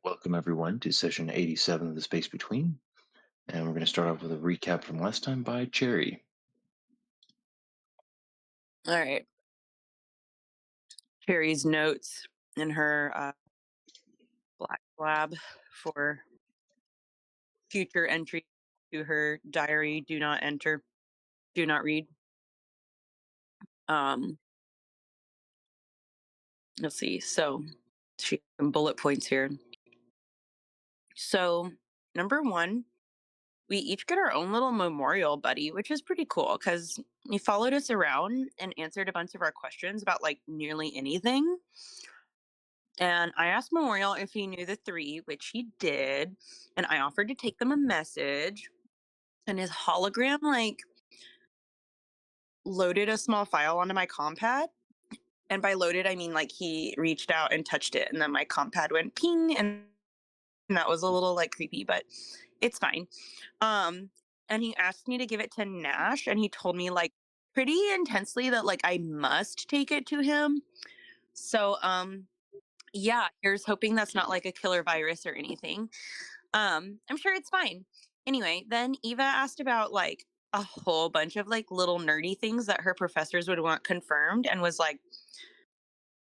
Welcome everyone to session 87 of The Space Between, and we're going to start off with a recap from last time by Cherry. All right. Cherry's notes in her black lab for future entry to her diary: do not enter, do not read. Um, let's see. So she has some bullet points here. So number one, we each get our own little memorial buddy, which is pretty cool because he followed us around and answered a bunch of our questions about like nearly anything. And I asked Memorial if he knew the three, which he did. And I offered to take them a message. And his hologram, like, loaded a small file onto my compad. And by loaded, I mean, like, he reached out and touched it. And then my compad went ping. And that was a little, like, creepy, but it's fine. Um, and he asked me to give it to Nash. And he told me, like, pretty intensely that, like, I must take it to him. So, yeah, here's hoping that's not like a killer virus or anything. I'm sure it's fine. Anyway, then Eva asked about like a whole bunch of like little nerdy things that her professors would want confirmed and was like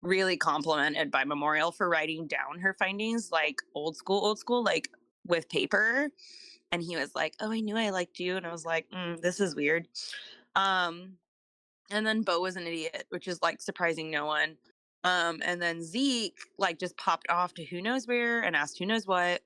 really complimented by Memorial for writing down her findings like old school, like with paper. And he was like, "Oh, I knew I liked you." And I was like, "This is weird." Um, and then Beau was an idiot, which is like surprising no one. And then Zeke like just popped off to who knows where and asked who knows what.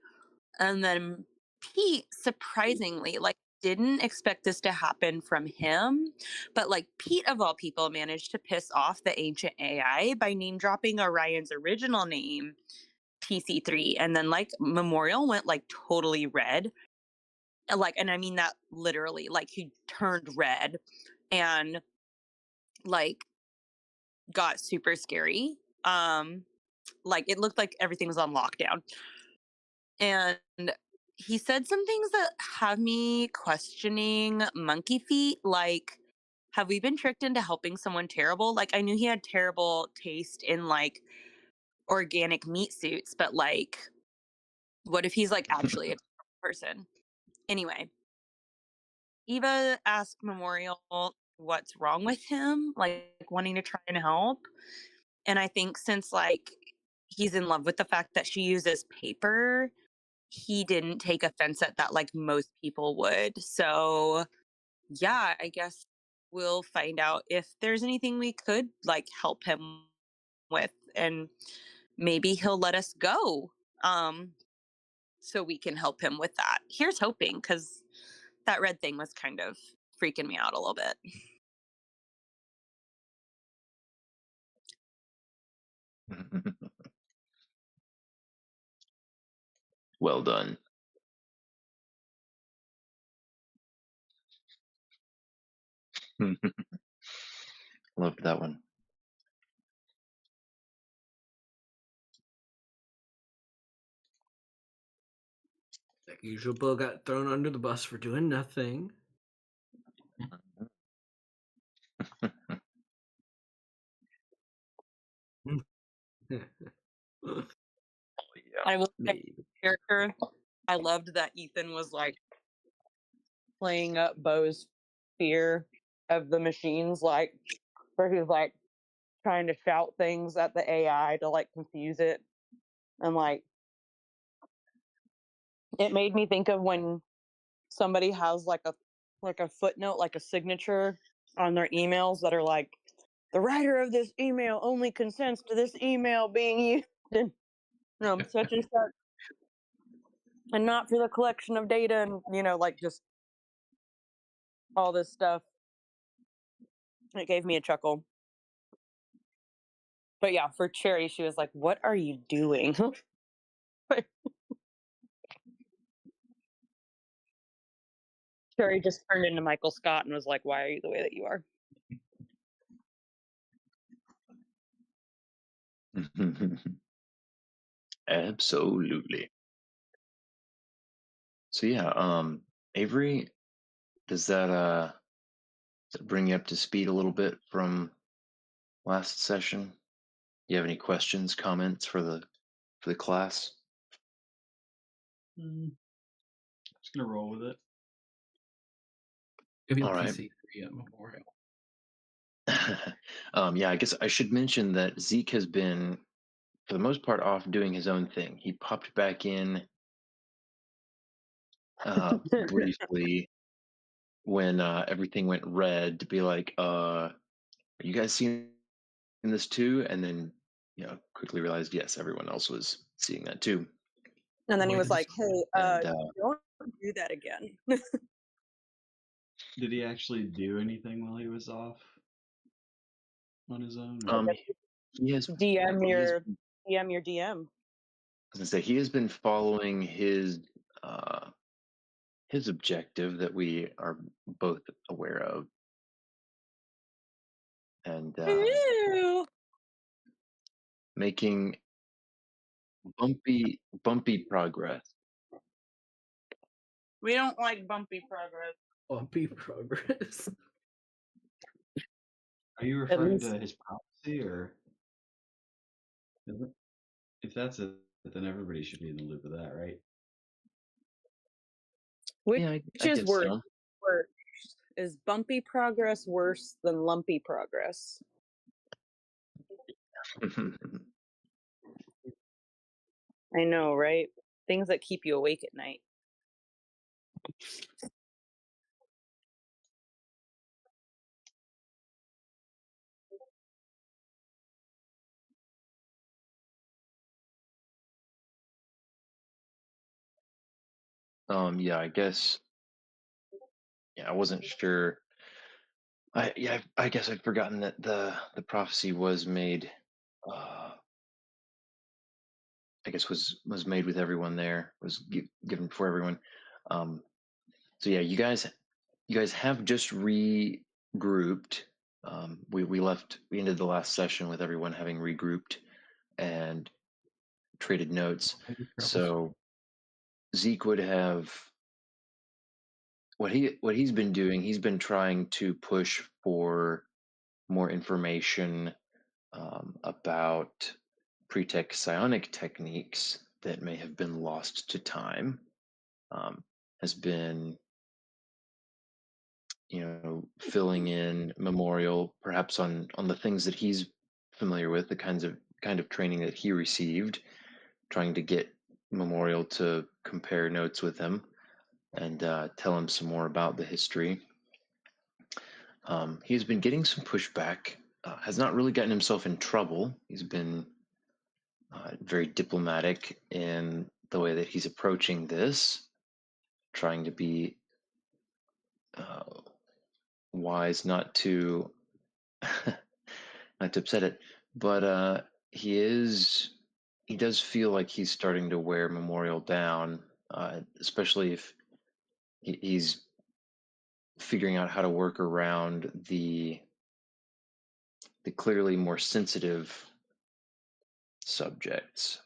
And then Pete, surprisingly, like, didn't expect this to happen from him. But, like, Pete, of all people, managed to piss off the ancient AI by name dropping Orion's original name, TC3. And then, like, Memorial went, like, totally red. Like, and I mean that literally. Like, he turned red and, like, got super scary. Like, it looked like everything was on lockdown. And he said some things that have me questioning monkey feet. Like, have we been tricked into helping someone terrible? Like, I knew he had terrible taste in like organic meat suits, but like, what if he's like actually a person? Anyway, Eva asked Memorial what's wrong with him, like wanting to try and help. And I think since like he's in love with the fact that she uses paper, he didn't take offense at that like most people would. So, yeah, I guess we'll find out if there's anything we could like help him with, and maybe he'll let us go um so we can help him with that. Here's hoping, cuz that red thing was kind of freaking me out a little bit. Well done. Loved that one. Like usual, Beau got thrown under the bus for doing nothing. I will say, Maybe. character, I loved that Ethan was like playing up Bo's fear of the machines, like where he's like trying to shout things at the AI to like confuse it. And like it made me think of when somebody has like a footnote, like a signature on their emails that are like, the writer of this email only consents to this email being used in such and such, and not for the collection of data, and like just all this stuff. It gave me a chuckle. But yeah, for Cherry, she was like, "What are you doing?" Cherry just turned into Michael Scott and was like, "Why are you the way that you are?" Absolutely. So yeah, Avery, does that bring you up to speed a little bit from last session? You have any questions, comments for the class? Just gonna roll with it. Maybe All right. TC3 at Memorial. Yeah, I guess I should mention that Zeke has been, for the most part, off doing his own thing. He popped back in briefly when everything went red to be like, are you guys seeing this too? And then, quickly realized, yes, everyone else was seeing that too. And then he Boy, was did like, "Hey, And don't do that again." Did he actually do anything while he was off on his own, I or um, guess he has, DM he has, your DM your DM. I was gonna say, he has been following his objective that we are both aware of, and Ew. making bumpy progress. We don't like bumpy progress. Bumpy progress. are you At referring least to his prophecy, or if that's it, then everybody should be in the loop of that, right? which Yeah, I is guess worse. so. Worse. Is bumpy progress worse than lumpy progress? I know, right? Things that keep you awake at night. Yeah, I guess. Yeah, I wasn't sure. I guess I'd forgotten that the prophecy was made. Uh, I guess was made with everyone there. Was given for everyone. Um, so yeah, you guys have just regrouped. We ended the last session with everyone having regrouped and traded notes. Maybe troubles. So Zeke would have what he's been doing. He's been trying to push for more information about pretext psionic techniques that may have been lost to time. Has been filling in Memorial perhaps on the things that he's familiar with, the kind of training that he received, trying to get Memorial to compare notes with him and tell him some more about the history. He's been getting some pushback, has not really gotten himself in trouble. He's been very diplomatic in the way that he's approaching this, trying to be uh, wise, not to not to upset it. But he does feel like he's starting to wear Memorial down, especially if he's figuring out how to work around the clearly more sensitive subjects.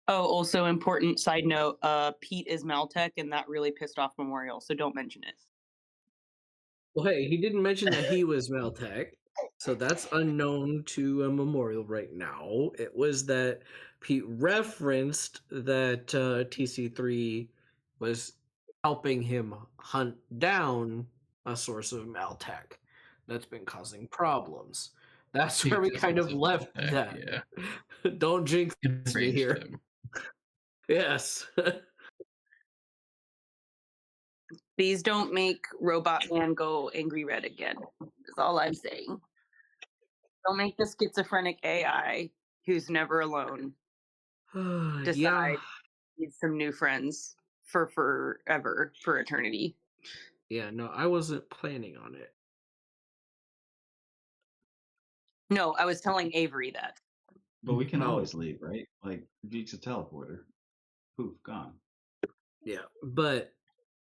Oh, also important side note, Pete is Maltech and that really pissed off Memorial, so don't mention it. Well, hey, he didn't mention that he was Meltech, so that's unknown to Memorial right now. It was that Pete referenced that TC3 was helping him hunt down a source of Maltech that's been causing problems. That's where we kind of left that. Yeah, Don't jinx me arranged here. him. Yes. Please don't make Robot Man go angry red again. That's all I'm saying. Don't make the schizophrenic AI who's never alone Yeah. decide he needs some new friends for forever, for eternity. Yeah, no, I wasn't planning on it. No, I was telling Avery that. But we can Oh. always leave, right? Like Geek's a teleporter. Poof, gone. Yeah, but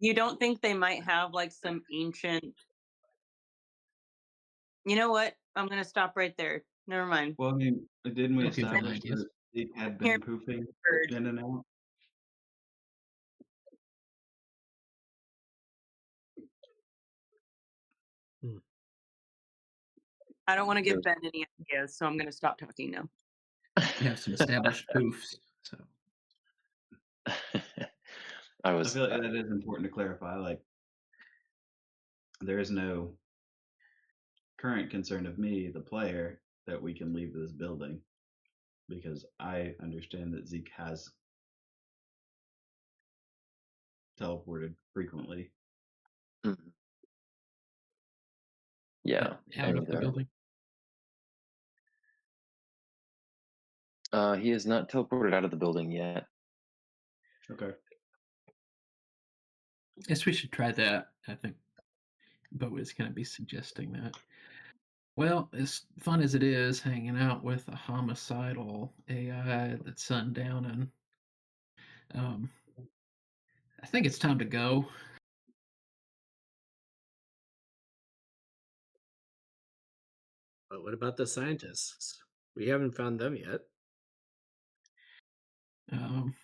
You don't think they might have like some ancient. You know what? I'm gonna stop right there. Never mind. Well, I mean, didn't we okay, fun establish ideas. that Zeke had Here, been poofing bird. in and out? I don't want to give There- Ben any ideas, so I'm going to stop talking now. You have some established spoofs, so I I was feel like that is important to clarify. Like, there is no current concern of me, the player, that we can leave this building because I understand that Zeke has teleported frequently. Mhm. Yeah, I out knew of the that. building. He has not teleported out of the building yet. Okay. Guess we should try that. I think Beau is going to be suggesting that. Well, as fun as it is hanging out with a homicidal AI that's sundowning, um, I think it's time to go. But what about the scientists? We haven't found them yet. Um,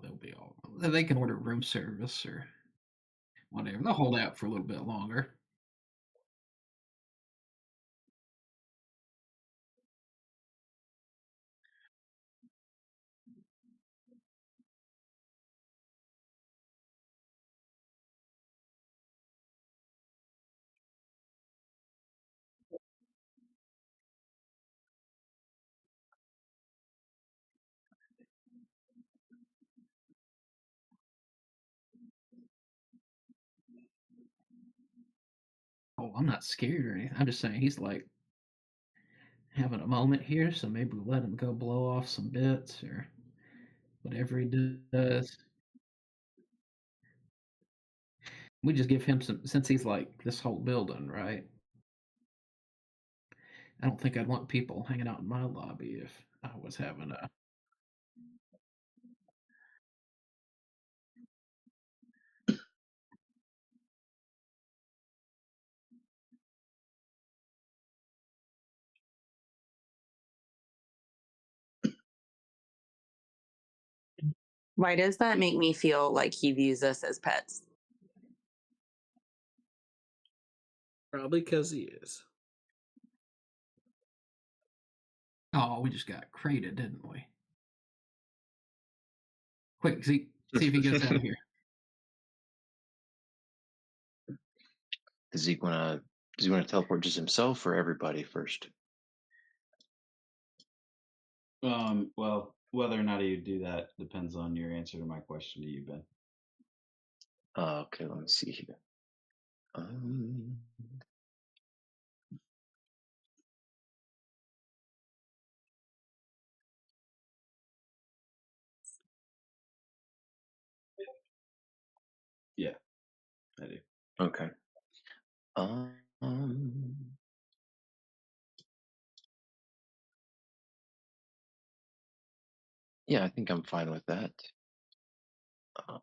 they'll be all. They can order room service or whatever. They'll hold out for a little bit longer. Oh, I'm not scared or anything. I'm just saying he's like having a moment here, so maybe we let him go blow off some bits or whatever he does. We just give him some, since he's like this whole building, right? I don't think I'd want people hanging out in my lobby if I was having a. Why does that make me feel like he views us as pets? Probably because he is. Oh, we just got crated, didn't we? Quick, see if he gets out of here. Does he wanna teleport just himself or everybody first? Well, whether or not you do that depends on your answer to my question to you, Ben. Okay, let me see here. Um, Yeah, I do. okay. Um, yeah, I think I'm fine with that.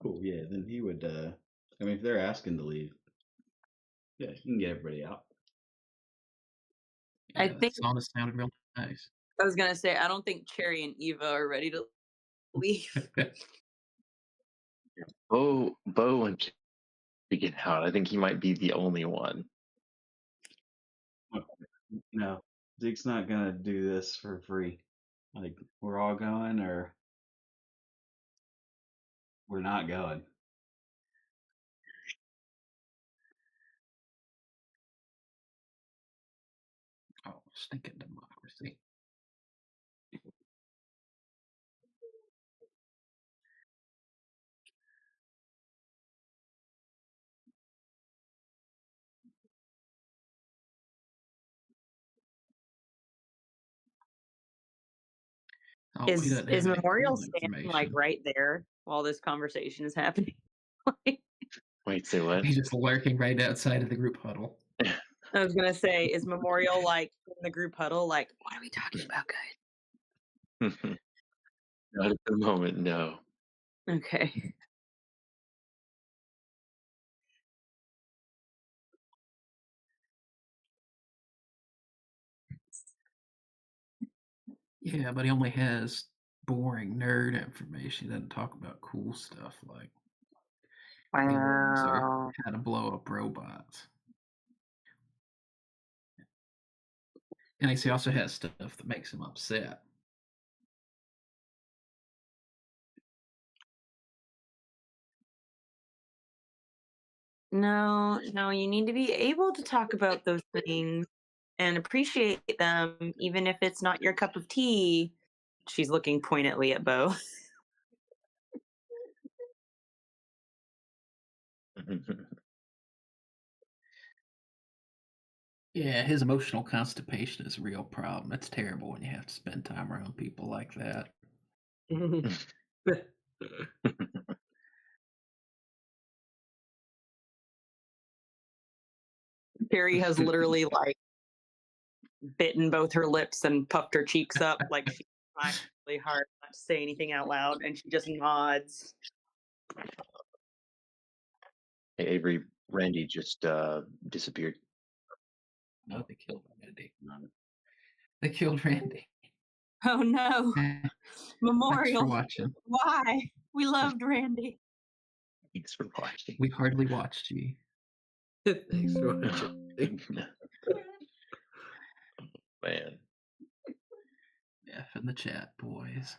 Cool. Yeah, then he would. I mean, if they're asking to leave, yeah, you can get everybody out. I Yeah, that think sauna sounded real nice. I was going to say, I don't think Cherry and Eva are ready to leave. Bo wants to get out. I think he might be the only one. No, Zeke's not gonna do this for free. Like, we're all going, or we're not going. Oh, stinking democracy. Oh, he doesn't Is have any Memorial cool standing like information. right there while this conversation is happening? Wait, say what? He's just lurking right outside of the group huddle. I was going to say, is Memorial like in the group huddle? Like, what are we talking about, guys? Not at the moment, no. Okay. Yeah, but he only has boring nerd information. He doesn't talk about cool stuff like aliens or Wow. how to blow up robots. And he also has stuff that makes him upset. No, no, you need to be able to talk about those things and appreciate them, even if it's not your cup of tea. She's looking pointedly at Beau. Yeah, his emotional constipation is a real problem. It's terrible when you have to spend time around people like that. Carrie has literally like bitten both her lips and puffed her cheeks up like she's trying really hard not to say anything out loud, and she just nods. Hey, Avery, Randy just disappeared. No, they killed Randy. They killed Randy. Oh no. Thanks for Memorial. watching. Why? We loved Randy. Thanks for watching. We hardly watched you. Thanks for watching. Man. F in the chat, boys.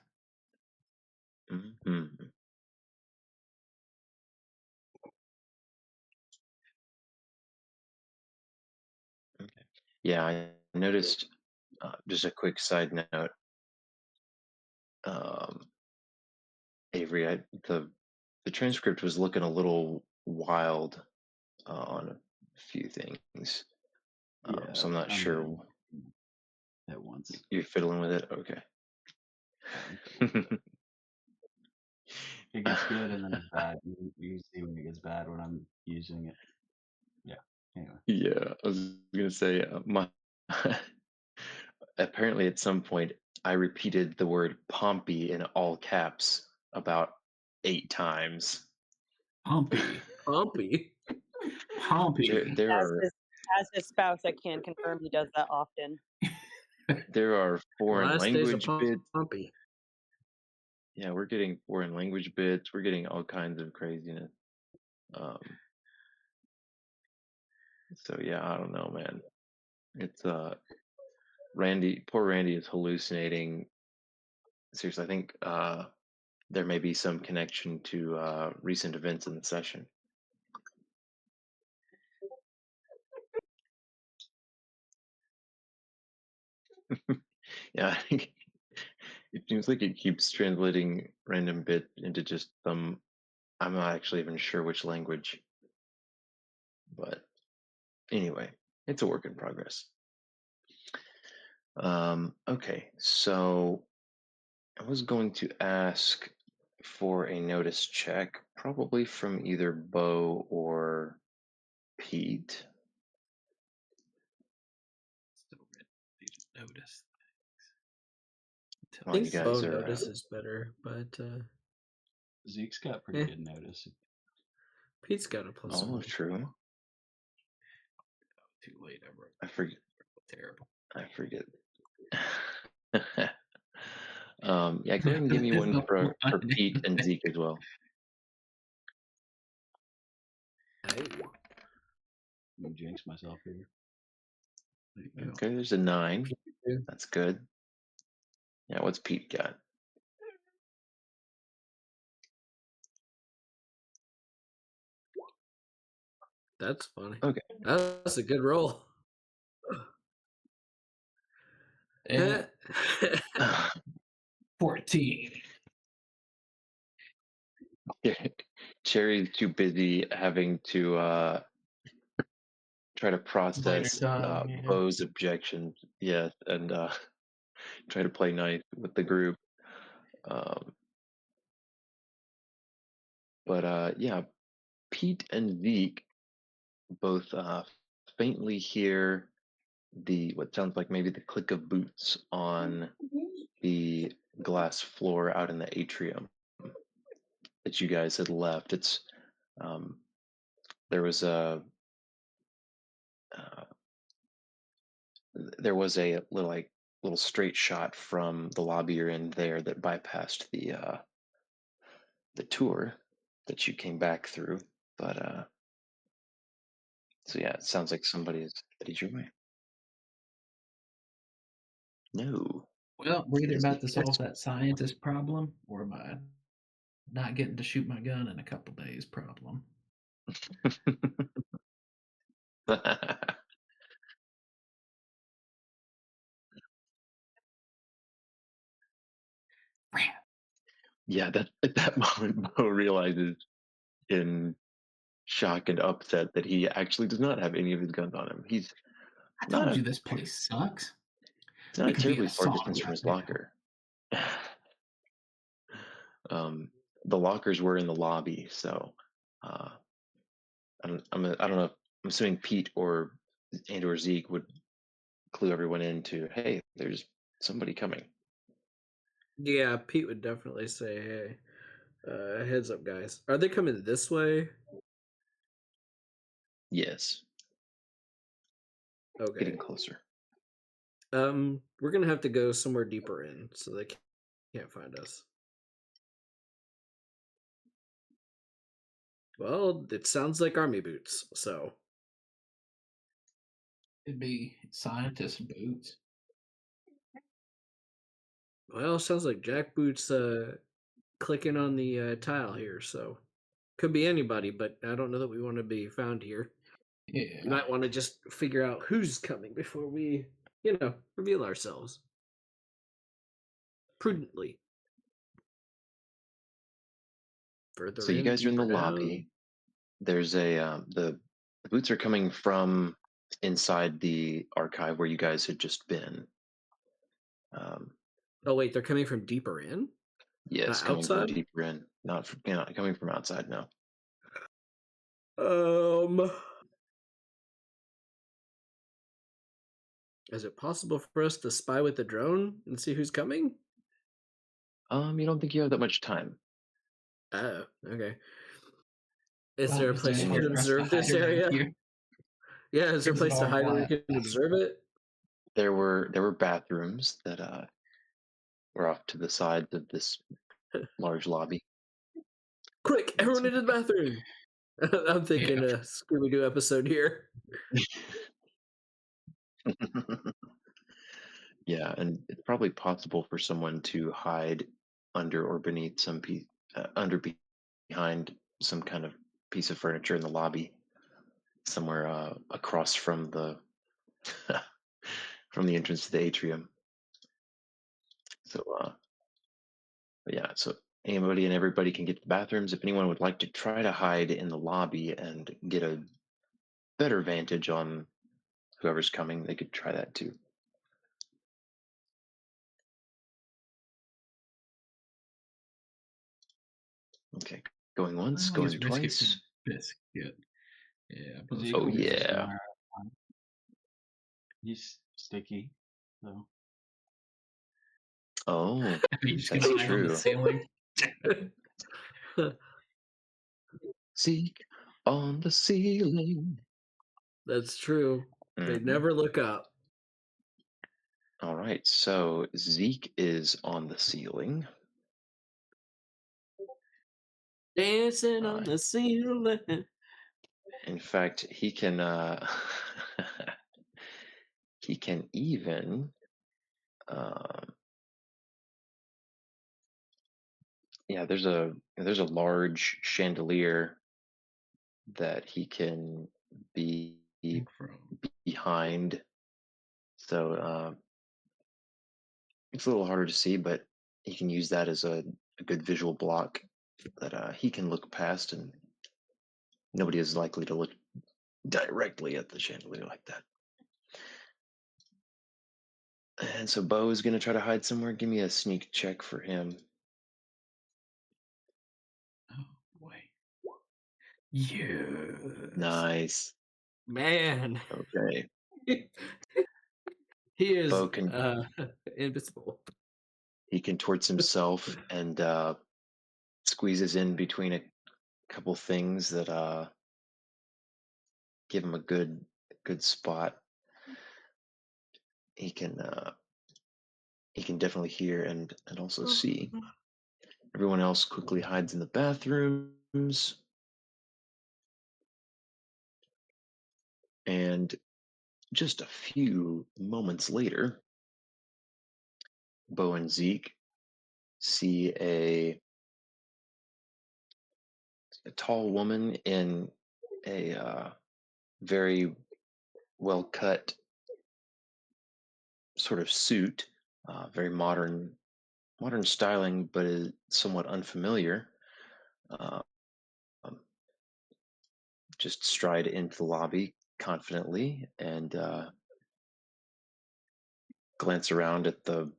Mhm. Okay. Yeah, I noticed. Just a quick side note, um, Avery. The transcript was looking a little wild on a few things. Yeah, So I'm not I'm sure getting at once. you're fiddling with it. Okay. It gets good and then it's bad. You see when it gets bad when I'm using it. Yeah. Anyway. Yeah, I was gonna say my apparently at some point I repeated the word Pompey in all caps about 8 times. Pompey. Pompey. Pompey. There As are his, as his spouse, I can confirm he does that often. there are foreign Last days of language bits. Pompey. Yeah, we're getting foreign language bits. We're getting all kinds of craziness. Um, so yeah, I don't know, man. It's Randy. Poor Randy is hallucinating. Seriously, I think there may be some connection to recent events in the session. Yeah, I think it seems like it keeps translating random bit into just some. I'm not actually even sure which language, but anyway, it's a work in progress. Okay, so I was going to ask for a notice check, probably from either Beau or Pete. Still ready to notice I While you think Bo guys are, notices better, but Zeke's got pretty Yeah. good notice. Pete's got a plus oh, one. true. too late. I forget. Terrible. I forget. Yeah, go ahead and give me one for Pete and Zeke as well. Hey. You jinx myself here. There you go. Okay, there's a 9. too. That's good. Yeah, what's Pete got? That's funny. Okay. That's a good roll. And 14. Cherry's too busy having to try to process yeah. Beau's objections, yes, and try to play nice with the group. Um, but yeah, Pete and Zeke both faintly hear the what sounds like maybe the click of boots on the glass floor out in the atrium that you guys had left. It's um, there was a uh, there was a little straight shot from the lobby you're in there that bypassed the tour that you came back through. But so yeah, it sounds like somebody is headed your way. No. Well, we're either Is about it to solve yes? that scientist problem or my not getting to shoot my gun in a couple days problem. Yeah, that at that moment, Bo realizes in shock and upset that he actually does not have any of his guns on him. I Not told a you this place sucks. it's not We a could be in terribly a far sauna distance from right his now. locker. um, the lockers were in the lobby, so uh, I don't know. I'm assuming Pete or Zeke would clue everyone into, hey, there's somebody coming. Yeah, Pete would definitely say, "Hey, heads up, guys. Are they coming this way?" Yes, getting Okay. closer. We're gonna have to go somewhere deeper in, so they can't find us. Well, it sounds like army boots. So, It'd be scientist boots. well, sounds like Jack Boots clicking on the tile here. So, could be anybody, but I don't know that we want to be found here. We Yeah. might want to just figure out who's coming before we, reveal ourselves prudently. Further So you in, guys are in the deeper down. lobby. There's a the boots are coming from inside the archive where you guys had just been. Um, Oh wait, they're coming from deeper in, yes, not coming from outside. deeper in, not coming from outside. No. Um, is it possible for us to spy with the drone and see who's coming? You don't think you have that much time? Oh, okay. Is there Well, a is there place we Someone, anywhere can for us to observe hide this around area? here? Yeah, is Or there a is it place to all hide where we quiet? can observe it? there were bathrooms that were off to the side of this large lobby. Quick, And everyone some, into the bathroom. I'm thinking Yeah. a Scooby Doo episode here. yeah, and it's probably possible for someone to hide under or beneath some piece, behind some kind of piece of furniture in the lobby, somewhere across from the from the entrance to the atrium. So, yeah, so anybody and everybody can get to the bathrooms. If anyone would like to try to hide in the lobby and get a better vantage on whoever's coming, they could try that too. Okay, going once, Well, I guess going risk it for twice. biscuit. Yeah, Zeke Oh will be biscuit. yeah. somewhere. He's sticky, so Oh, Are you just gonna that's hide on the true. ceiling? Seek on the ceiling. That's true. They Hmm. never look up. All right, so Zeke is on the ceiling. Dancing Uh, on the ceiling. in fact, he can he can even um, yeah. There's a large chandelier that he can be From behind. So it's a little harder to see, but he can use that as a good visual block that he can look past, and nobody is likely to look directly at the chandelier like that. And so Bo is going to try to hide somewhere. Give me a sneak check for him. oh boy. Yes. Nice. Man, Okay. he is Bo can invisible. he contorts himself and squeezes in between a couple things that give him a good spot. He can definitely hear and also see. Everyone else quickly hides in the bathrooms, and just a few moments later, Beau and Zeke see a tall woman in a very well cut sort of suit, very modern styling, but is somewhat unfamiliar. Uh, um, just stride into the lobby confidently and glance around at the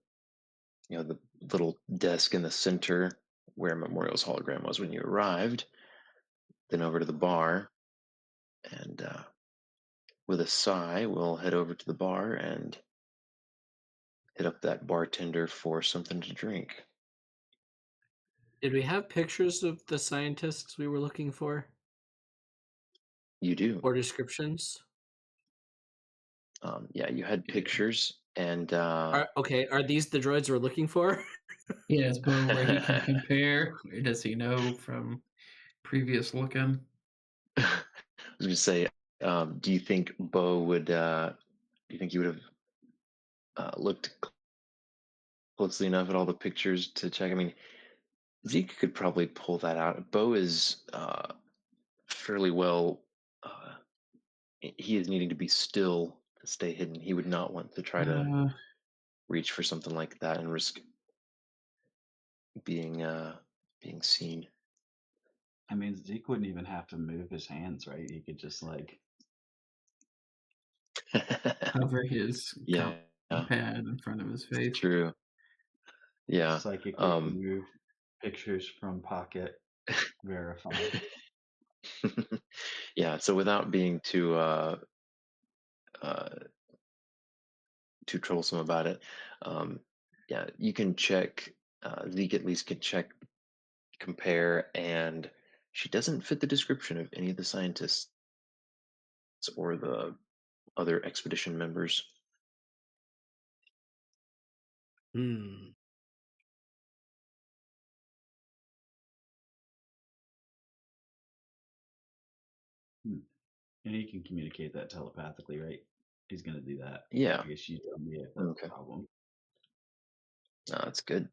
little desk in the center where Memorial's hologram was when you arrived. Then over to the bar, and with a sigh, we'll head over to the bar and hit up that bartender for something to drink. Did we have pictures of the scientists we were looking for You do. or descriptions? Yeah, you had Yeah. pictures, and Are these the droids we're looking for? Yeah, is Bo where he can compare? Or does he know from previous looking? I was gonna say, do you think Bo would? Do you think he would have looked closely enough at all the pictures to check? I mean, Zeke could probably pull that out. Bo is fairly well. Uh, he is needing to be still to stay hidden. He would not want to try to Uh, reach for something like that and risk being being seen. I mean, Zeke wouldn't even have to move his hands, right? He could just like, Cover his Yeah, pad in front of his face. true. Yeah. psychically remove pictures from pocket, verify. Yeah. So without being uh, too troublesome about it, um, yeah, you can check. Zeke at least can check, compare, and she doesn't fit the description of any of the scientists or the other expedition members. Hmm. Hmm. And he can communicate that telepathically, right? He's gonna do that. Yeah. I guess you tell me if that's a Okay. problem. No, that's good.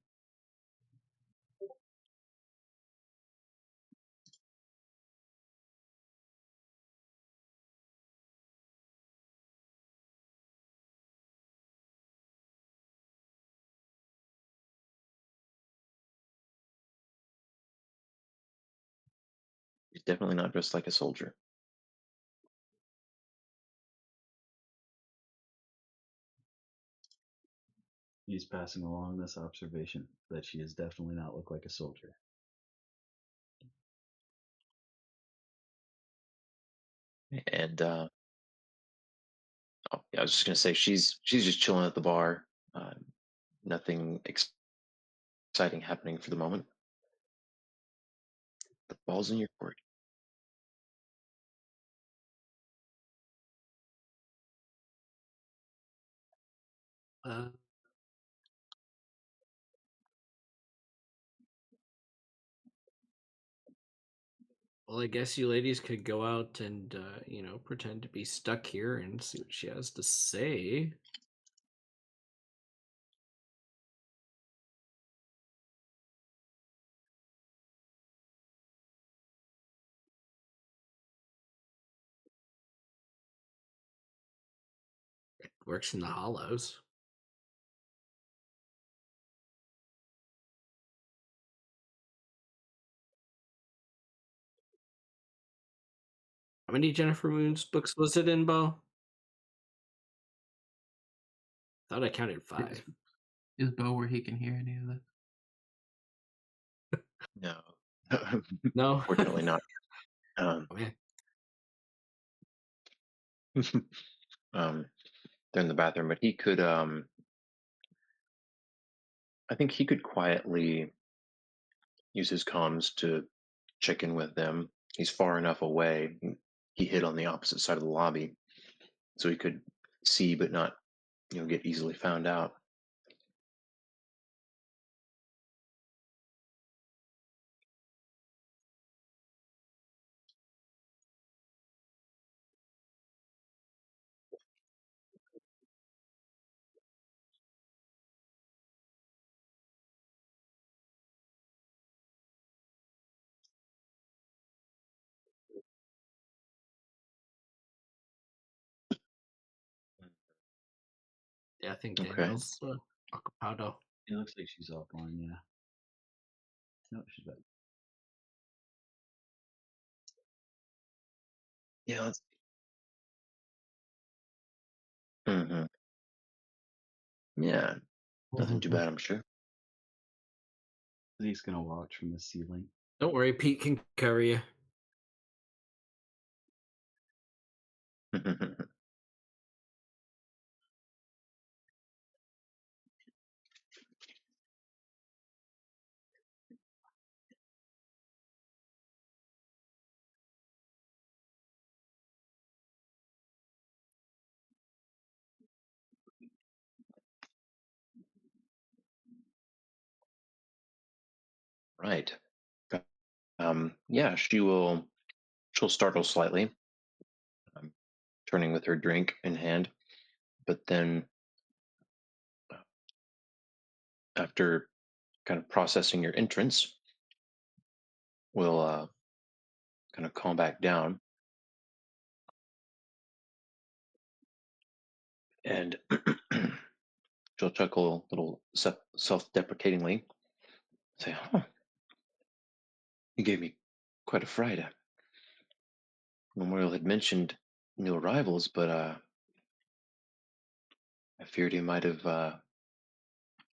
He's definitely not dressed like a soldier. He's passing along this observation that she does definitely not look like a soldier. And oh, yeah, I was just gonna say she's just chilling at the bar. Uh, nothing exciting happening for the moment. The ball's in your court. Uh, well, I guess you ladies could go out and pretend to be stuck here and see what she has to say. It works in the hollows. How many Jennifer Moon's books was it in, Bo? Thought I counted Is, 5. is Bo where he can hear any of this? No, No. fortunately not. Um, Okay. um, they're in the bathroom, but he could. I think he could quietly use his comms to check in with them. He's far enough away. He hid on the opposite side of the lobby, so he could see but not, get easily found out. Yeah, I think Okay. Daniel's occupied. It looks like she's offline. Yeah. No, she's back. Yeah. Hmm. Yeah. Nothing too bad, I'm sure. He's gonna watch from the ceiling. Don't worry, Pete can cover you. Right. Yeah, she'll startle slightly, um, turning with her drink in hand, but then after kind of processing your entrance, will kind of calm back down and she'll chuckle a little self-deprecatingly, say, "Huh, you gave me quite a fright. Memorial had mentioned new arrivals, but I feared he might have,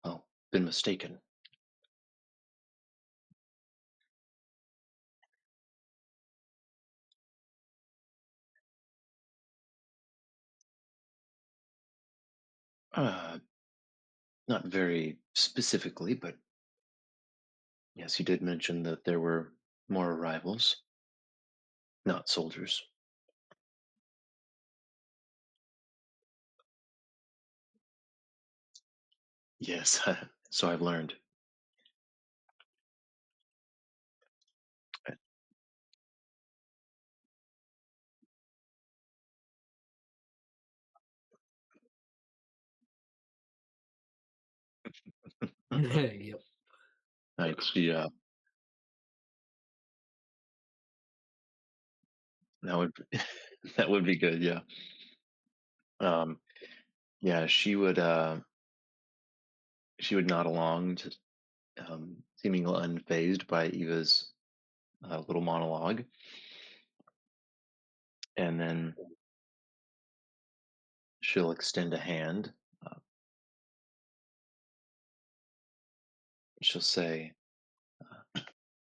well, been mistaken." Uh, Not very specifically, but yes, he did mention that there were more arrivals, not soldiers. Yes, so I've learned. Yep. Right, she, that would that would be good. Yeah. Um, yeah, she would nod along, just seeming unfazed by Eva's little monologue, and then she'll extend a hand. Uh, she'll say,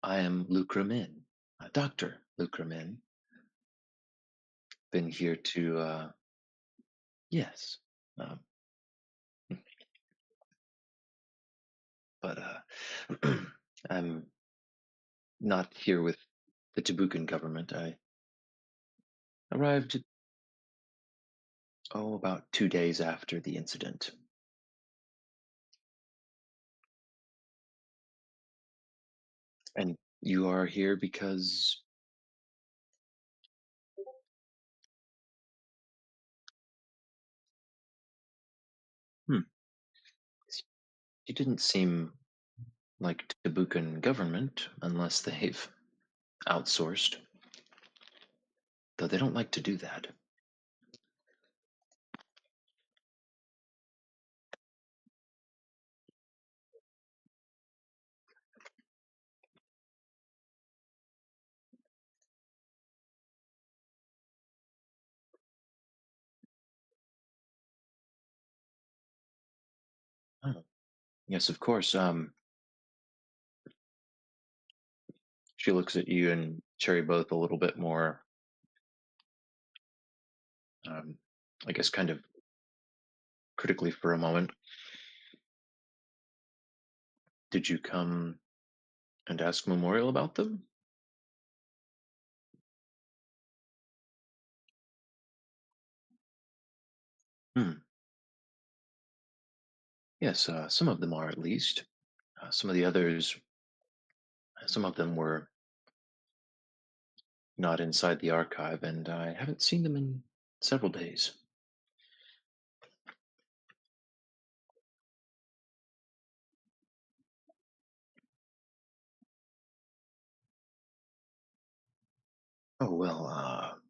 "I am Lucra Min, Doctor Lucra Min. Been here to yes, um, but I'm not here with the Tabukan government. I arrived about 2 days after the incident, and you are here because hmm, you didn't seem like Tabukan government unless they've outsourced, though they don't like to do that." Oh, yes, of course. She looks at you and Cherry both a little bit more, um, I guess, kind of critically for a moment. Did you come and ask Memorial about them? Hmm. Yes, some of them are at least. Some of the others, some of them were not inside the archive, and I haven't seen them in several days. Oh, well,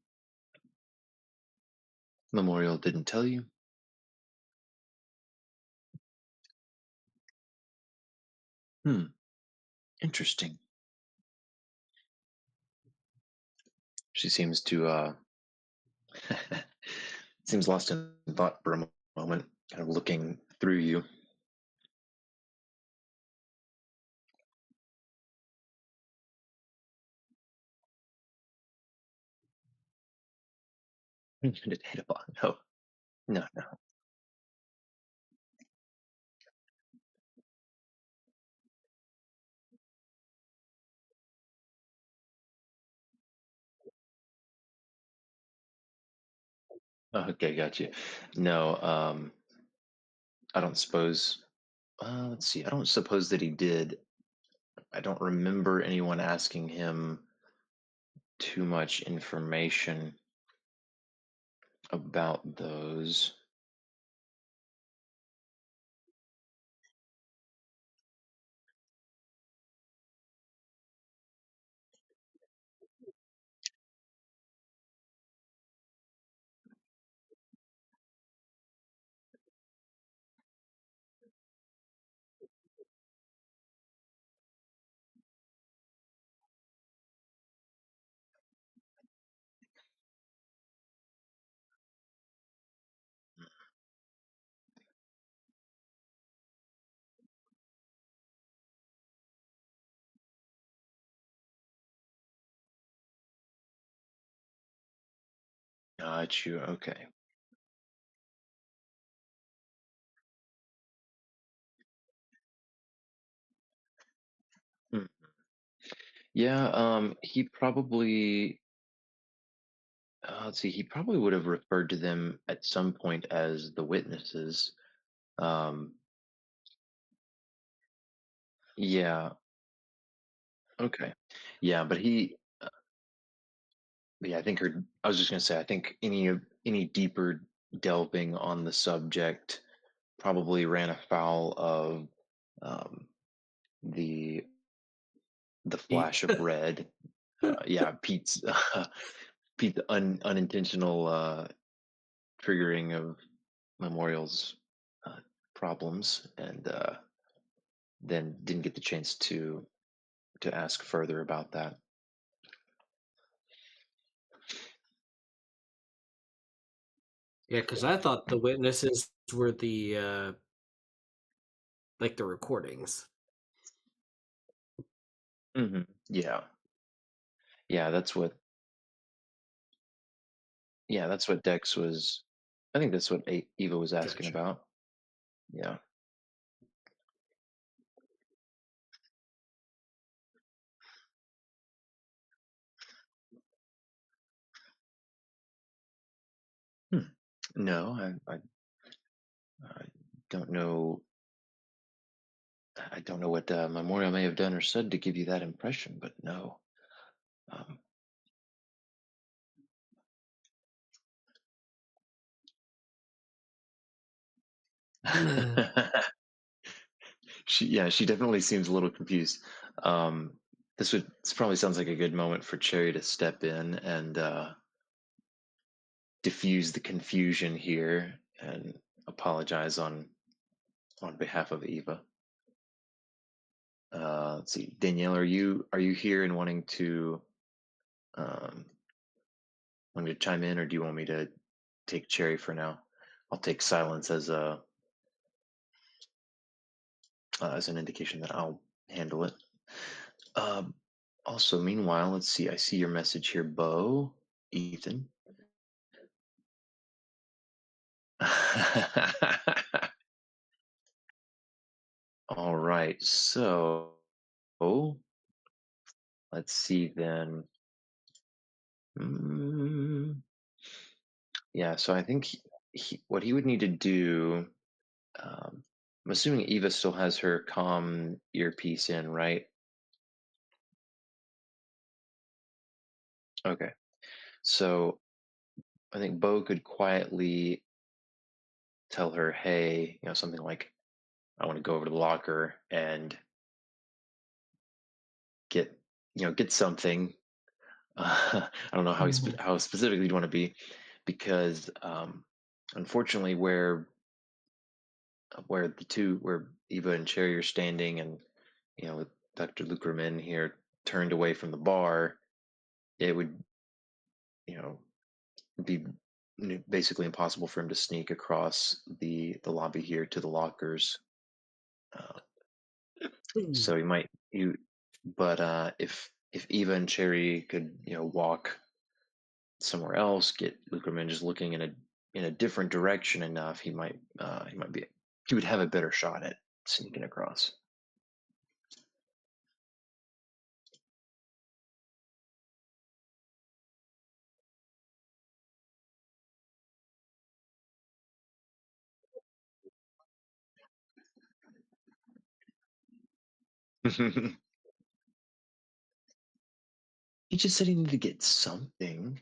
Memorial didn't tell you? Hmm. Interesting. She seems to seems lost in thought for a moment, kind of looking through you. Data block. No, no, no. Okay, got you. No, I don't suppose. Let's see. I don't suppose that he did. I don't remember anyone asking him too much information about those. Got you. Okay. Hmm. Yeah. He probably. Let's see. He probably would have referred to them at some point as the witnesses. Um, yeah. Okay. Yeah, but yeah, I think her. I was just gonna say. I think any deeper delving on the subject probably ran afoul of um, the the Eat. flash of red. Yeah, Pete's Pete's unintentional triggering of Memorial's uh, problems, and then didn't get the chance to ask further about that. Yeah, because I thought the witnesses were the like the recordings. Yeah, yeah, that's what Dex was. I think that's what Eva was asking Gotcha. about. Yeah. Hmm. No, I don't know. I don't know what Memorial may have done or said to give you that impression, but no. Um, she definitely seems a little confused. Um, this probably sounds like a good moment for Cherry to step in and diffuse the confusion here and apologize on behalf of Eva. Let's see, Danielle, are you here and um, wanting to chime in, or do you want me to take Cherry for now? I'll take silence as an indication that I'll handle it. Um, Also, meanwhile, let's see. I see your message here, Beau, Ethan. All right. So let's see then. Mm, yeah. So I think what he would need to do. Um, I'm assuming Eva still has her comm earpiece in, right? Okay. So I think Beau could quietly tell her, "Hey, something like, I want to go over to the locker and get, get something." I don't know Mhm. how specifically you'd want to be, because unfortunately, where Eva and Cherry are standing, and with Dr. Lukerman here turned away from the bar, it would, you know, be basically impossible for him to sneak across the lobby here to the lockers. Uh, so he might you, but if Eva and Cherry could, walk somewhere else, get Lukerman just looking in a different direction enough, he would have a better shot at sneaking across. He just said he needed to get something.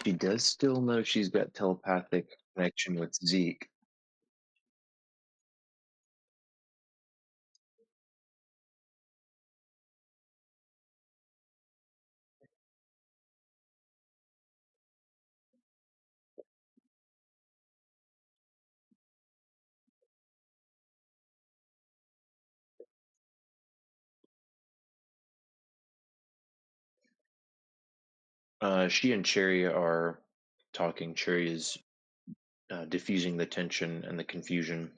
She does still know she's got telepathic connection with Zeke. She and Cherry are talking. Cherry is diffusing the tension and the confusion.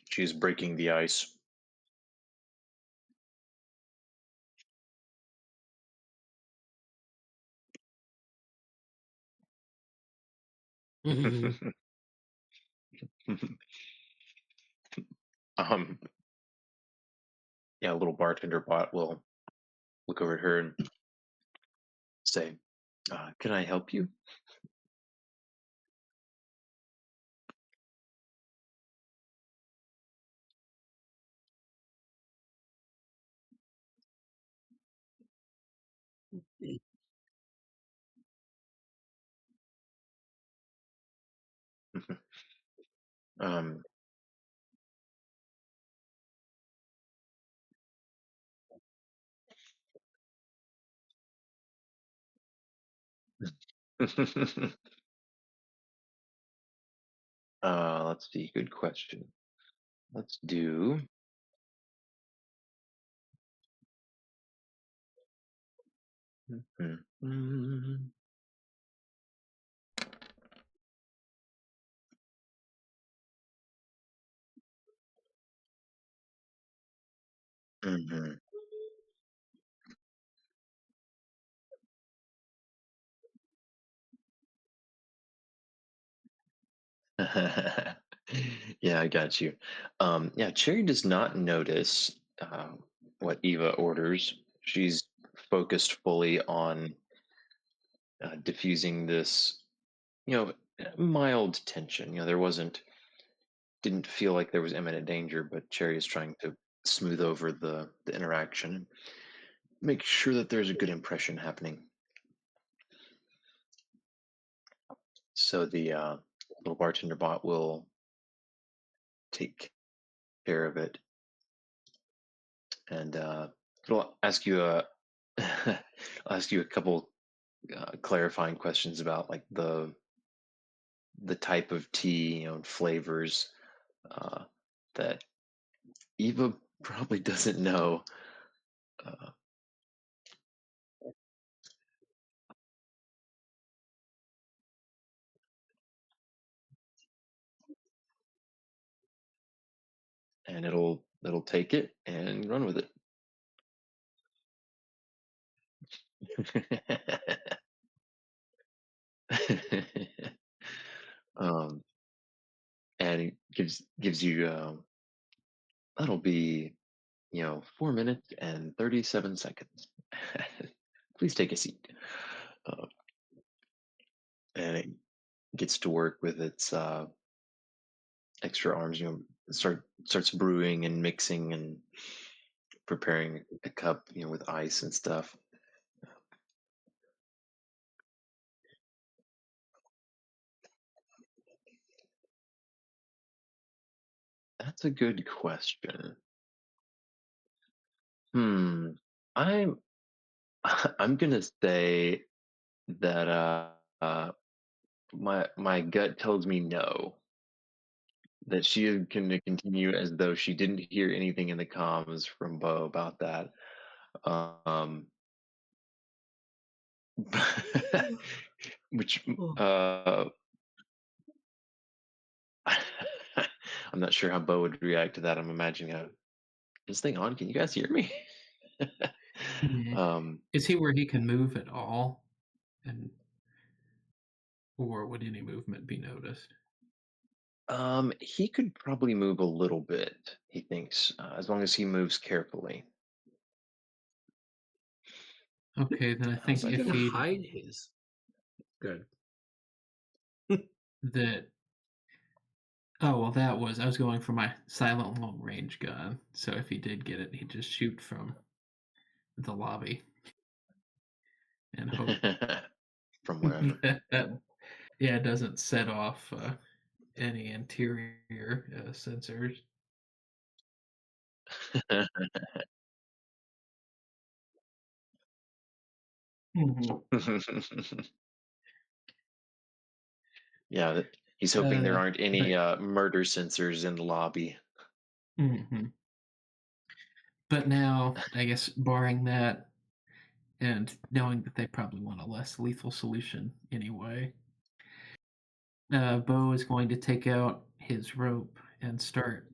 She is breaking the ice. um, yeah, a little bartender bot will look over at her and say, "Can I help you?" um, let's see. Good question. Let's do. Mhm. Mhm. Yeah, I got you. Yeah, Cherry does not notice what Eva orders. She's focused fully on diffusing this, mild tension. There didn't feel like there was imminent danger, but Cherry is trying to smooth over the interaction and make sure that there's a good impression happening. So the little bartender bot will take care of it, and it'll ask you a I'll ask you a couple clarifying questions about like the type of tea, and flavors uh, that Eva probably doesn't know. Uh, and it'll take it and run with it. um, and it gives you that'll be 4 minutes and 37 seconds. Please take a seat. Uh, and it gets to work with its extra arms. Starts brewing and mixing and preparing a cup, with ice and stuff. That's a good question. Hmm. I'm I'm gonna say that my gut tells me no. That she is gonna continue as though she didn't hear anything in the comms from Beau about that. Um, which Oh, I'm not sure how Beau would react to that. I'm imagining this thing on? Can you guys hear me? Mhm. um, Is he where he can move at all, and or would any movement be noticed? he could probably move a little bit. He thinks, as long as he moves carefully. Okay, then I how's think he if gonna he hide his? Good. that oh well, that was I was going for my silent long range gun. So if he did get it, he'd just shoot from the lobby and hope From wherever. that yeah, it doesn't set off any interior sensors. Mhm. Yeah, he's hoping there aren't any But murder sensors in the lobby. mhm. But now, I guess, barring that, and knowing that they probably want a less lethal solution anyway, Beau is going to take out his rope and start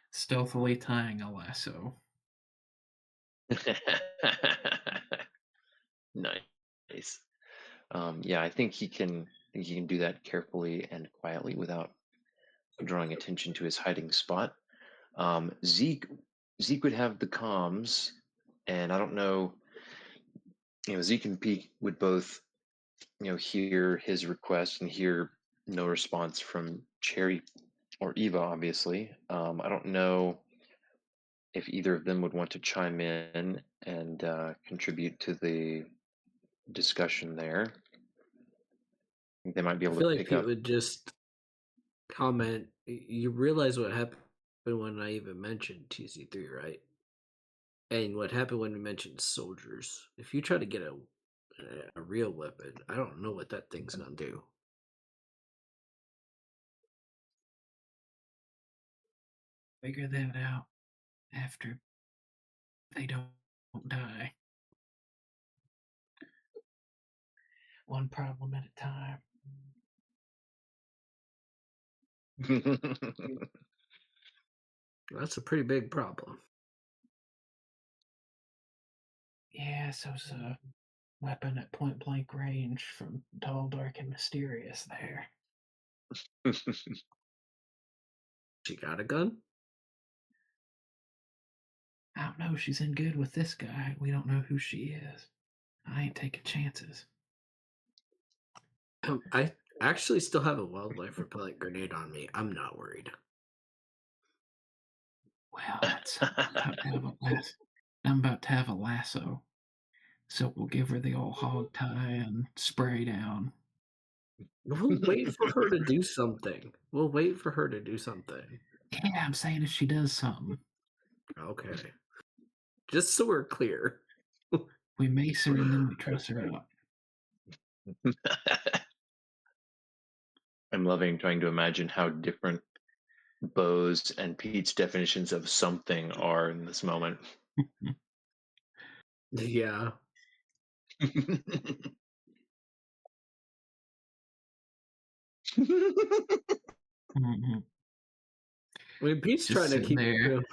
stealthily tying a lasso. Nice. Yeah, I think he can do that carefully and quietly without drawing attention to his hiding spot. Zeke would have the comms, and I don't know. Zeke and Pete would both hear his request and hear no response from Cherry or Eva. Obviously, I don't know if either of them would want to chime in and contribute to the discussion there. I think they might be I able to feel like pick Pete up. would just comment. You realize what happened when I even mentioned TC3, right? And what happened when we mentioned soldiers. If you try to get a real weapon, I don't know what that thing's gonna do. Figure that out after they don't die. One problem at a time. That's a pretty big problem. Yeah, so's a weapon at point blank range from Tall, Dark, and Mysterious there. She got a gun? I don't know, she's in good with this guy. We don't know who she is. I ain't taking chances. I actually still have a wildlife repellent grenade on me. I'm not worried. Well, I'm about to have a lasso. So we'll give her the old hog tie and spray down. We'll wait for her to do something. We'll wait for her to do something. Yeah, I'm saying if she does something, Okay. Just so we're clear. we mace her and then we truss her out. I'm loving trying to imagine how different Beau's and Pete's definitions of something are in this moment. Yeah. Mhm. I mean, Pete's trying Just to sitting keep there him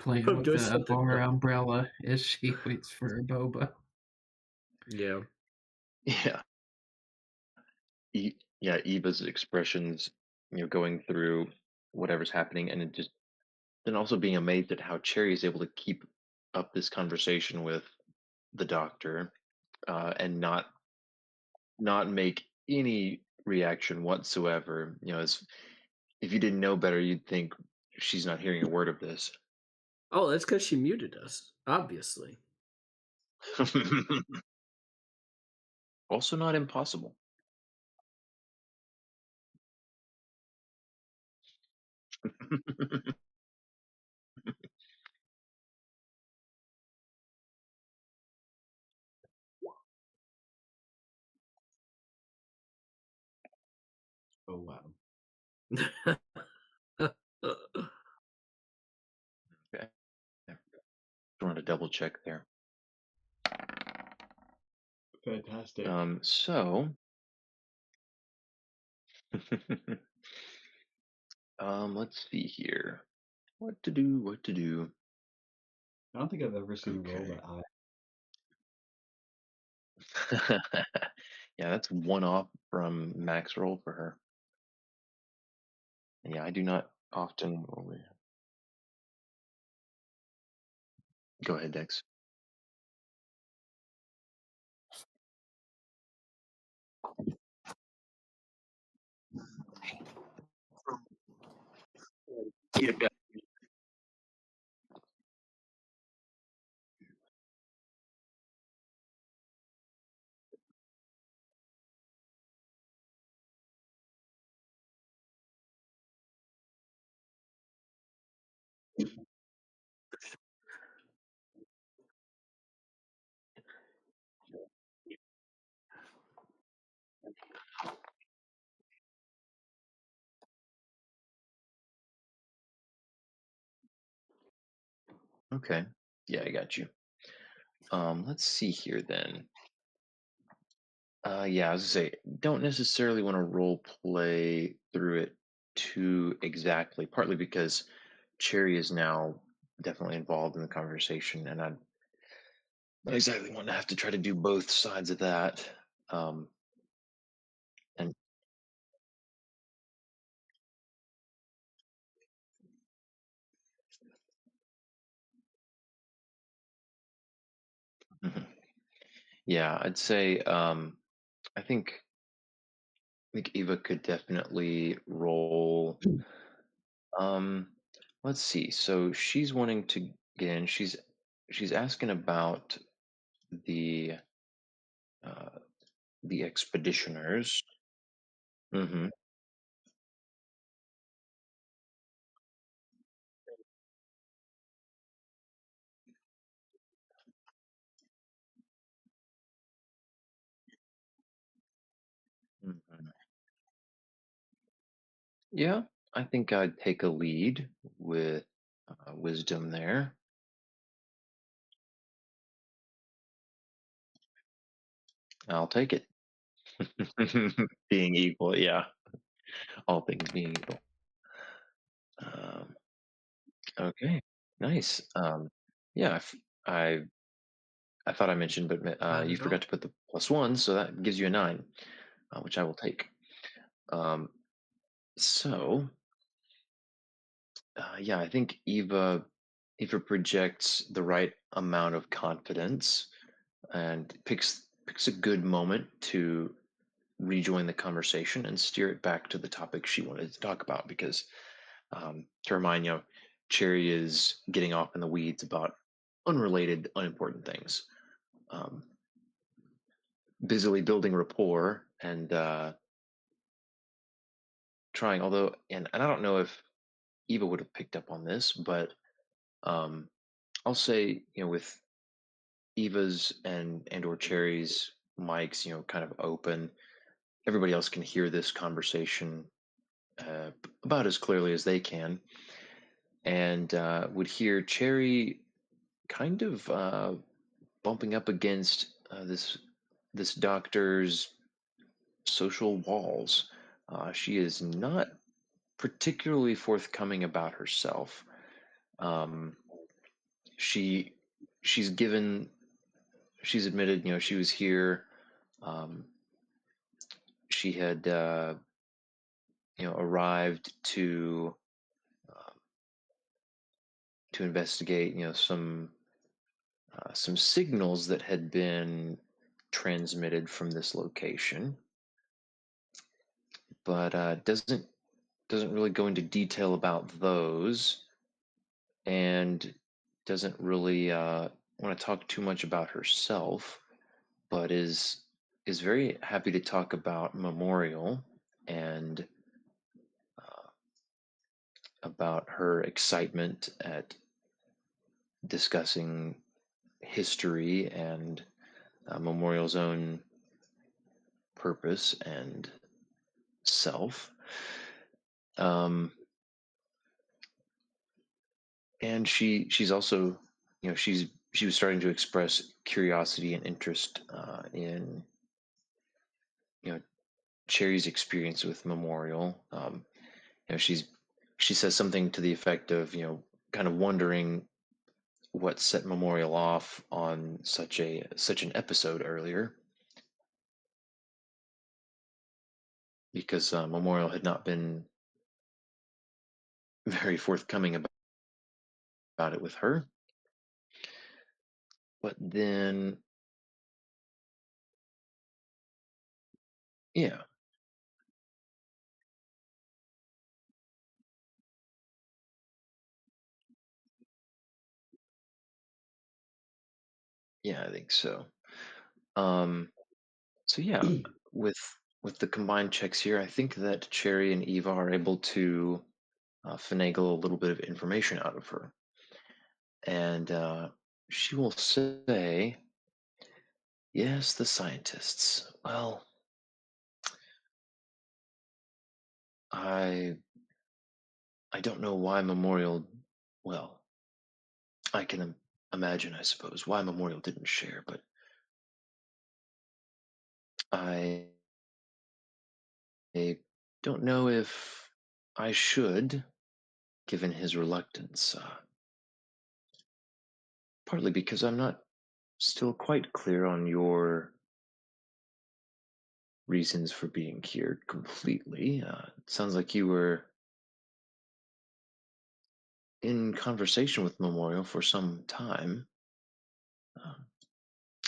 playing from with doing the something bar dumb. umbrella as she waits for her boba. Yeah. Yeah. Yeah, Eva's expressions, going through whatever's happening, and it just then also being amazed at how Cherry is able to keep up this conversation with the doctor, and not make any reaction whatsoever. As if you didn't know better, you'd think she's not hearing a word of this. Oh, that's because she muted us, obviously. Also, not impossible. Oh wow. Okay. Just wanted to double check there. Fantastic. So, let's see here. What to do? What to do? I don't think I've ever seen a roll Okay. that high. Yeah, that's one off from max roll for her. And yeah, I do not often. Go ahead, Dex. Yeah. Okay. Yeah, I got you. Let's see here then. Yeah, I was gonna say, don't necessarily want to role play through it too exactly, partly because Cherry is now definitely involved in the conversation, and I don't exactly want to have to try to do both sides of that. Um, and Mhm. Yeah, I'd say I think Eva could definitely roll. Um, let's see. So she's wanting to get in. She's asking about the uh, the expeditioners. Hmm. Hmm. Yeah, I think I'd take a lead with wisdom there. I'll take it. Being equal, yeah. All things being equal. Um, okay, nice. Yeah, I I thought I mentioned, but Not you at forgot all. to put the +1, so that gives you a 9, which I will take. Um, so, yeah, I think Eva projects the right amount of confidence and picks a good moment to rejoin the conversation and steer it back to the topic she wanted to talk about. Because to remind you, Cherry is getting off in the weeds about unrelated, unimportant things. Um, Busily building rapport and trying, although, and I don't know if Eva would have picked up on this, but um, I'll say, with Eva's and or Cherry's mics, kind of open, everybody else can hear this conversation about as clearly as they can, and would hear Cherry kind of bumping up against this doctor's social walls. She is not particularly forthcoming about herself. Um, she she's admitted, she was here. Um, she had arrived to investigate, some signals that had been transmitted from this location, but doesn't really go into detail about those, and doesn't really want to talk too much about herself, but is very happy to talk about Memorial and about her excitement at discussing history and Memorial's own purpose and self. Um, and she's also, she was starting to express curiosity and interest in you know Cherry's experience with Memorial. She's she says something to the effect of kind of wondering what set Memorial off on such an episode earlier, because Memorial had not been very forthcoming about it with her. But then, yeah, yeah, I think so. Um, so yeah, with the combined checks here, I think that Cherry and Eva are able to finagle a little bit of information out of her, and she will say, "Yes, the scientists. Well, I I don't know why Memorial. Well, I can imagine, I suppose, why Memorial didn't share, but I don't know if I should, given his reluctance. Partly because I'm not still quite clear on your reasons for being here completely. It sounds like you were in conversation with Memorial for some time, um,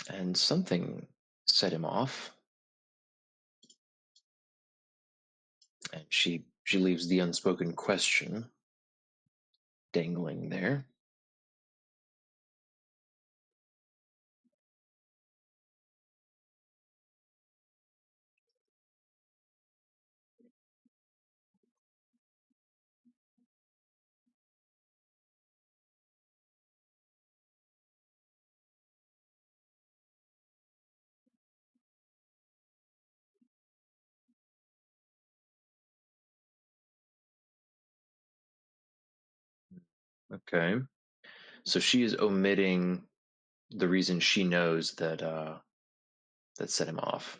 and something set him off." And she leaves the unspoken question dangling there. Okay, so she is omitting the reason she knows that set him off.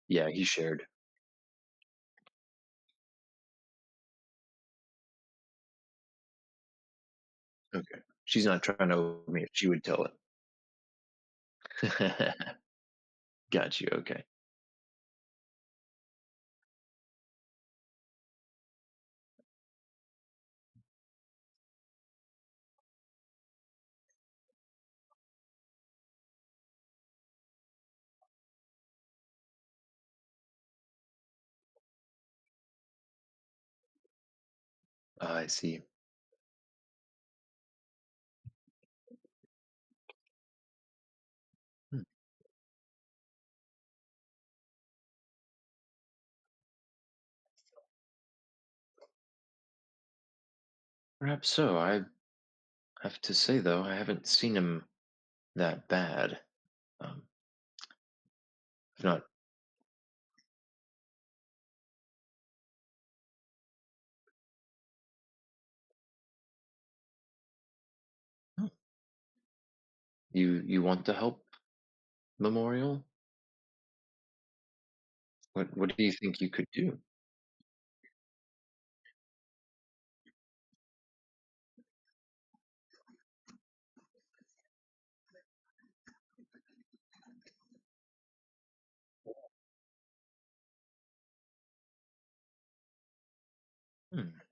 Yeah, he shared. Okay, she's not trying to omit me. She would tell it. Got you. Okay, I see. Hmm. Perhaps so. I have to say though, I haven't seen him that bad. Um, if not, oh, you want to help Memorial? What do you think you could do? Hmm.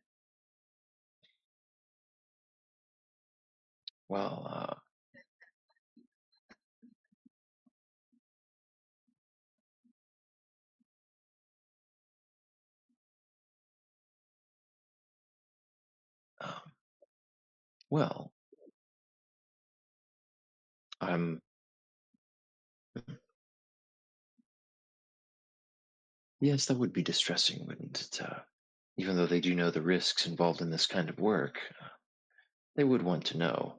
Well, um, well, I'm Yes, that would be distressing, wouldn't it? Even though they do know the risks involved in this kind of work, they would want to know.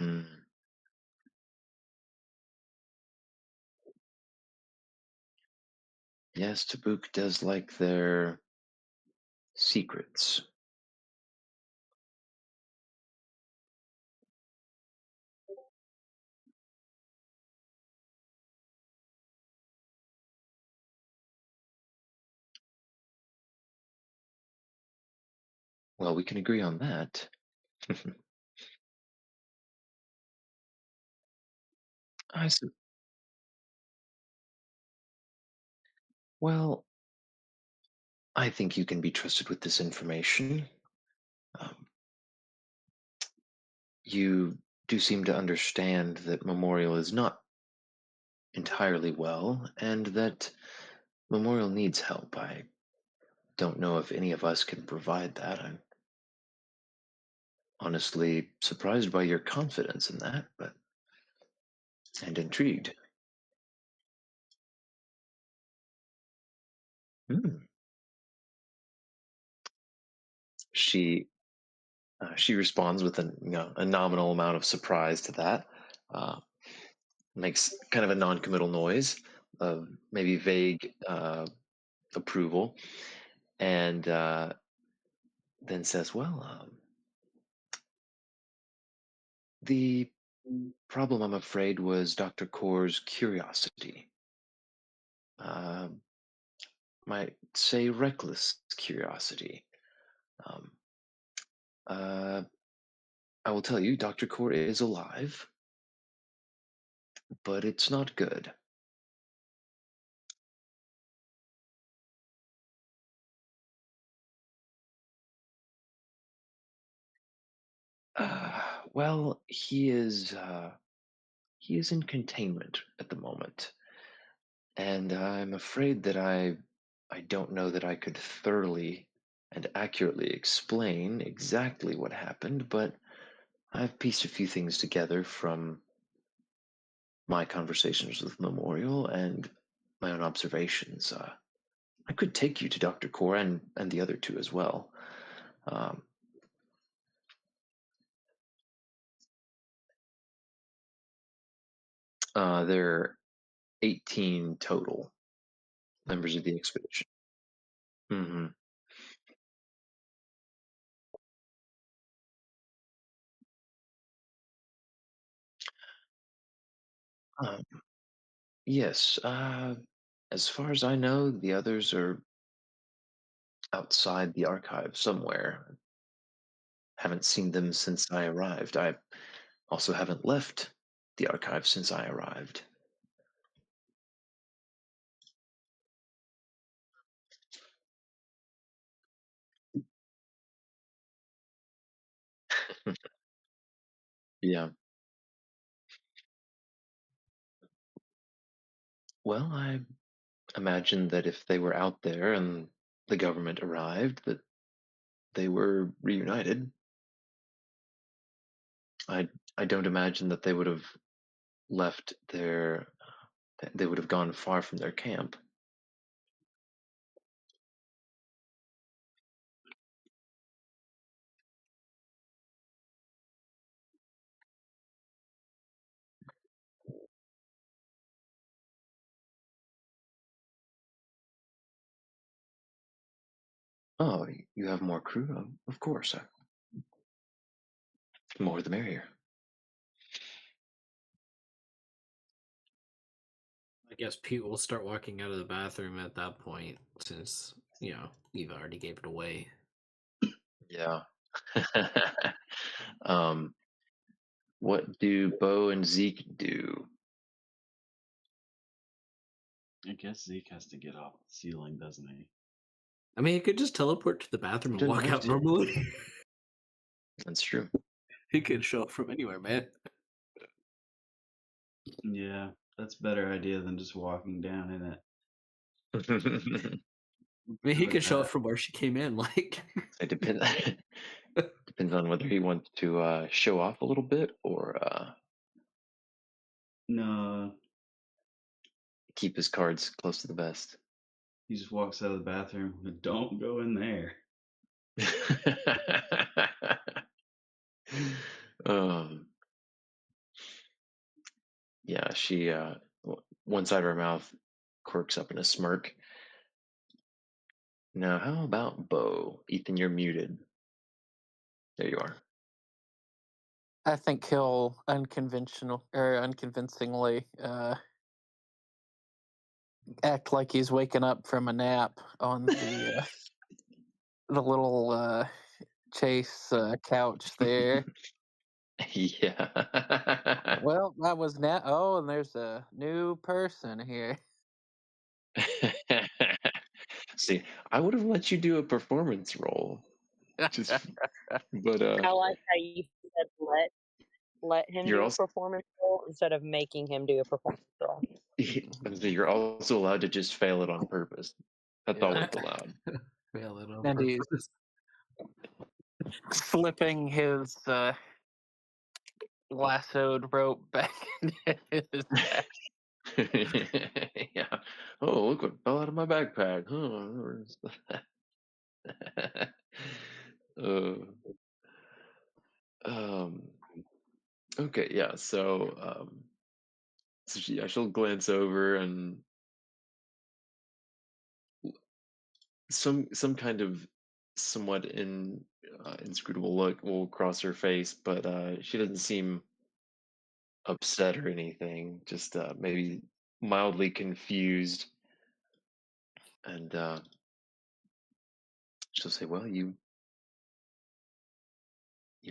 Mm. Yes, Tabuk does like their secrets. Well, we can agree on that. I see. Well, I think you can be trusted with this information. Um, you do seem to understand that Memorial is not entirely well, and that Memorial needs help. I don't know if any of us can provide that. I'm honestly surprised by your confidence in that, but and intrigued. Hmm. She she responds with a nominal amount of surprise to that. Uh, Makes kind of a non-committal noise of maybe vague approval, and then says, "Well, the problem, I'm afraid, was Dr. Core's curiosity. Uh, might say reckless curiosity. Um, uh, I will tell you, Dr. Core is alive, but it's not good. Well, he is in containment at the moment, and I'm afraid that I don't know that I could thoroughly and accurately explain exactly what happened, but I've pieced a few things together from my conversations with Memorial and my own observations. I could take you to Dr. Core and the other two as well. Um, there are 18 total members of the expedition. Hmm. Um, yes, as far as I know, the others are outside the archive somewhere. Haven't seen them since I arrived. I also haven't left the archive since I arrived. Yeah. Well, I imagine that if they were out there and the government arrived, that they were reunited. I I don't imagine that they would have left their they would have gone far from their camp. Oh, you have more crew? Of course. More the merrier. I guess Pete will start walking out of the bathroom at that point, since you've already gave it away. Yeah. um, what do Beau and Zeke do? I guess Zeke has to get off the ceiling, doesn't he? I mean, he could just teleport to the bathroom He and doesn't walk have out to. normally. That's true. He could show up from anywhere, man. Yeah, that's a better idea than just walking down in it. I mean, he How is could show up that? from where she came in. Like, It depends depends on whether he wants to show off a little bit or No, keep his cards close to the vest. he just walks out of the bathroom. Don't go in there. um, yeah, she one side of her mouth quirks up in a smirk. Now, how about Beau? Ethan, you're muted. There you are. I think he'll unconvincingly act like he's waking up from a nap on the little chase couch there. Yeah. Well, that was now. Oh, and there's a new person here. See, I would have let you do a performance role, just but I like how you said let him you're do a also performance role instead of making him do a performance role. you're also allowed to just fail it on purpose. That's Yeah. always allowed. fail it on And he's purpose. slipping his lassoed rope back into his bag. Yeah. Oh, look what fell out of my backpack. uh, um. Okay. Yeah. So she'll glance over and some kind of somewhat inscrutable look will cross her face, but she doesn't seem upset or anything. Just maybe mildly confused, and she'll say, "Well, you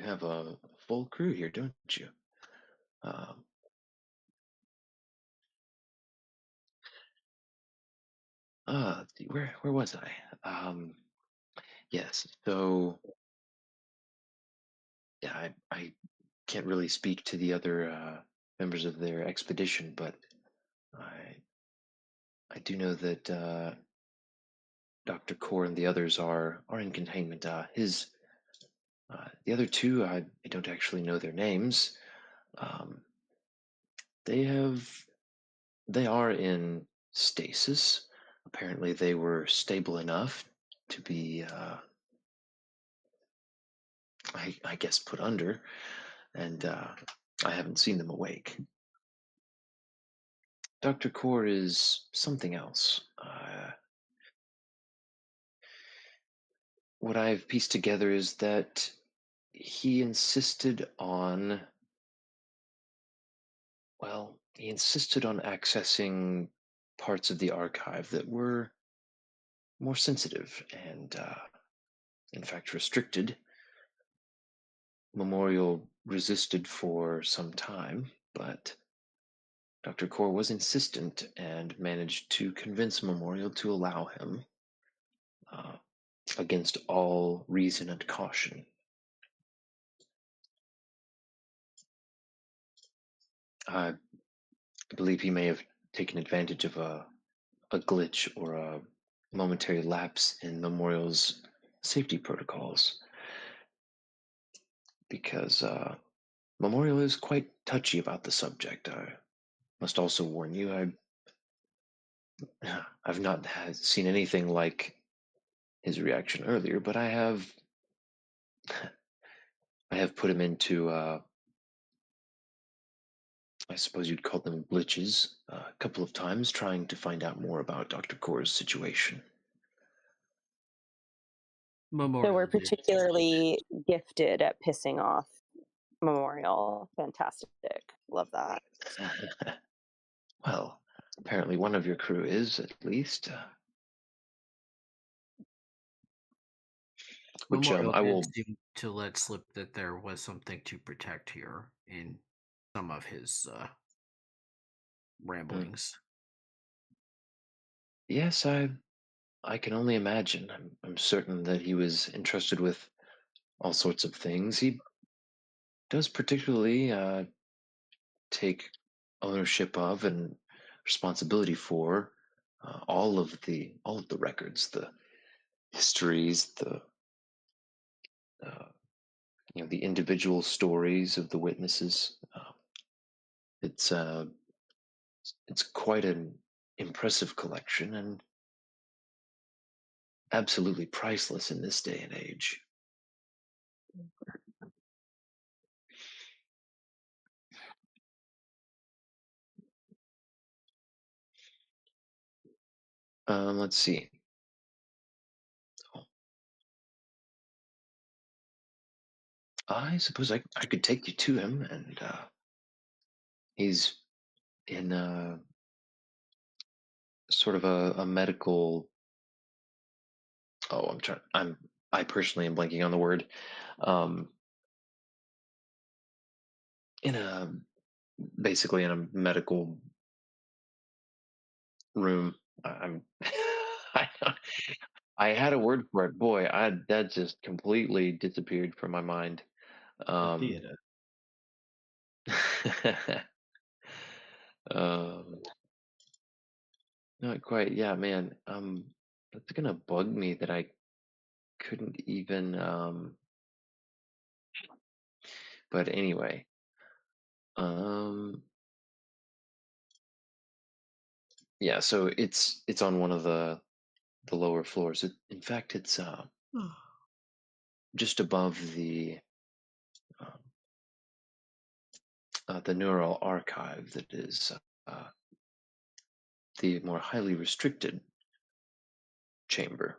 have a full crew here, don't you?" Um, let's see, where was I? Yes. So yeah, I can't really speak to the other members of their expedition, but I I do know that Dr. Core and the others are in containment. The other two, I don't actually know their names. Um, they have they are in stasis. Apparently, they were stable enough to be, I guess, put under, and I haven't seen them awake. Dr. Core is something else. What I've pieced together is that he insisted on, well, he insisted on accessing parts of the archive that were more sensitive and, in fact, restricted. Memorial resisted for some time, but Dr. Core was insistent and managed to convince Memorial to allow him, uh, against all reason and caution. I believe he may have taken advantage of a glitch or a momentary lapse in Memorial's safety protocols, because Memorial is quite touchy about the subject. I must also warn you, I've not seen anything like his reaction earlier, but I have put him into, I suppose you'd call them glitches, a couple of times trying to find out more about Dr. Core's situation. So Memorial we're did. particularly gifted at pissing off Memorial. Fantastic. Love that. Well, apparently one of your crew is, at least. Which Memorial I did will. seem to let slip that there was something to protect here in some of his ramblings. Yes, I can only imagine. I'm certain that he was entrusted with all sorts of things. He does particularly take ownership of and responsibility for all of the records, histories, uh, the individual stories of the witnesses. It's uh, it's quite an impressive collection and absolutely priceless in this day and age. Let's see. I suppose I could take you to him, and he's in sort of a medical. Oh, I personally am blanking on the word. Um, in a basically in a medical room. I'm. I, I had a word for it. Boy, that just completely disappeared from my mind. The Um, theater. um, not quite. Yeah, man. That's gonna bug me that I couldn't even. But anyway, um, yeah. So it's on one of the lower floors. In fact, it's just above um, the neural archive that is uh, the more highly restricted chamber.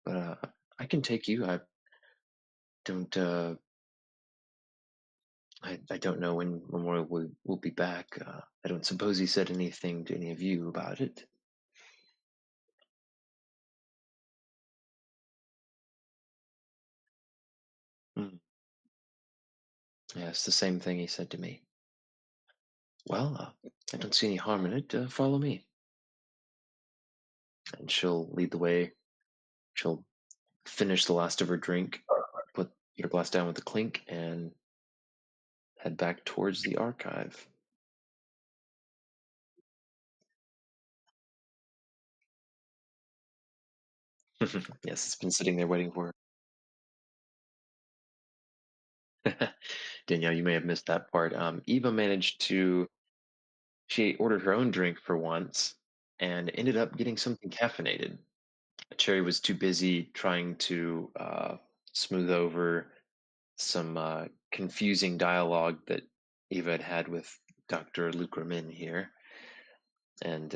But I can take you. Don't. I don't know when Memorial will be back. I don't suppose he said anything to any of you about it. Hmm. Yeah, it's the same thing he said to me. Well, I don't see any harm in it. Follow me. And she'll lead the way. She'll finish the last of her drink, put her glass down with a clink, and head back towards the archive. Yes, it's been sitting there waiting for her. Danielle, you may have missed that part. Eva managed to, she ordered her own drink for once and ended up getting something caffeinated. Cherry was too busy trying to smooth over some confusing dialogue that Eva had with Dr. Luke Ramin here. And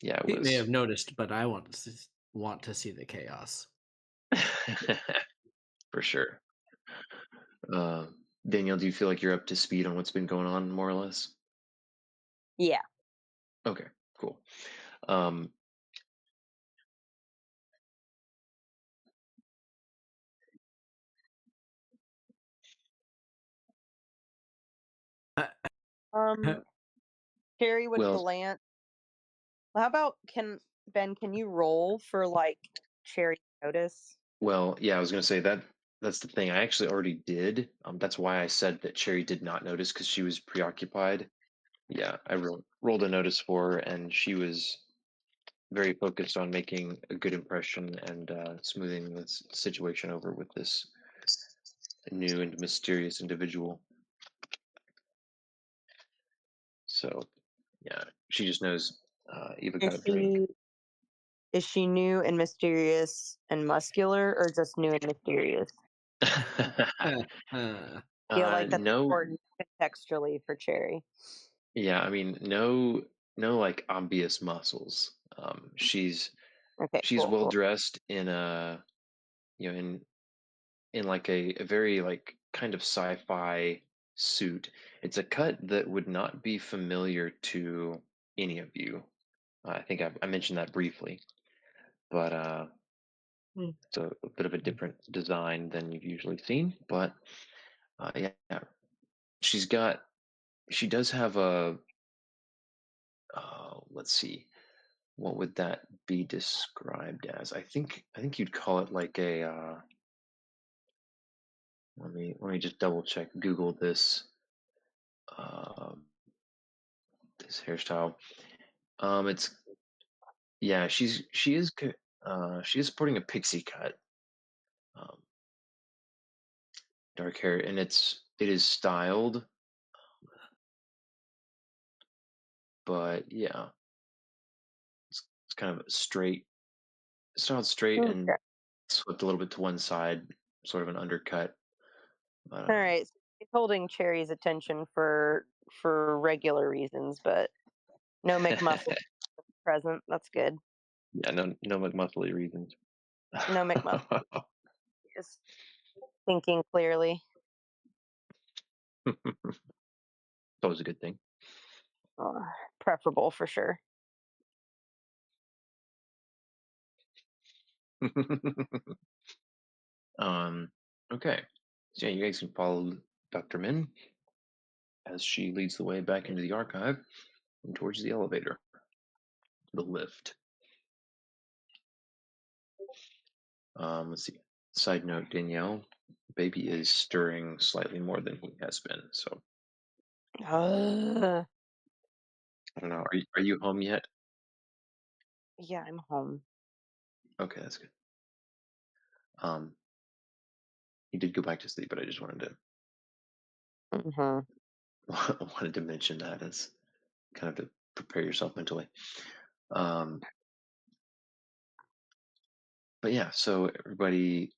yeah, it Pete may was have noticed, but I want to see the chaos. for sure. Uh, Danielle, do you feel like you're up to speed on what's been going on, more or less? Yeah. Okay, cool. Um, Uh, Um, Sherry would well, glance. How about can you roll for like Cherry notice? yeah, I was gonna say that's the thing. I actually already did. That's why I said that Cherry did not notice because she was preoccupied. Yeah, I rolled a notice for her, and she was very focused on making a good impression and smoothing this situation over with this new and mysterious individual. So, yeah, she just knows Eva got Is a drink. she is she new and mysterious and muscular, or just new and mysterious? uh, Feel like that's No, important contextually for Cherry. yeah, I mean, no, like obvious muscles. Okay, She's cool, well cool. dressed in a, in like a very like kind of sci-fi suit. It's a cut that would not be familiar to any of you. I think I mentioned that briefly, but Hmm. it's a bit of a different design than you've usually seen. But yeah, she's got, she does have a, let's see, what would that be described as? I think you'd call it like a, let me just double check, Google uh, this hairstyle. It's Yeah, she is sporting a pixie cut, um, dark hair, and it is styled, but yeah, it's kind of styled straight and Okay. swept a little bit to one side, sort of an undercut. But All right. So he's holding Cherry's attention for regular reasons, but no McMuffin present. That's good. yeah, no McMuffley reasons. No McMuffin is thinking clearly. Always a good thing. Uh, Preferable for sure. um, okay, so yeah, you guys can follow Dr. Min as she leads the way back into the archive and towards the elevator, the lift. Let's see. Side note, Danielle, baby is stirring slightly more than he has been. So Uh, I don't know. Are you home yet? yeah, I'm home. Okay, that's good. Um, he did go back to sleep, but I just wanted to Hmm. wanted to mention that as kind of to prepare yourself mentally. Um, but yeah, so everybody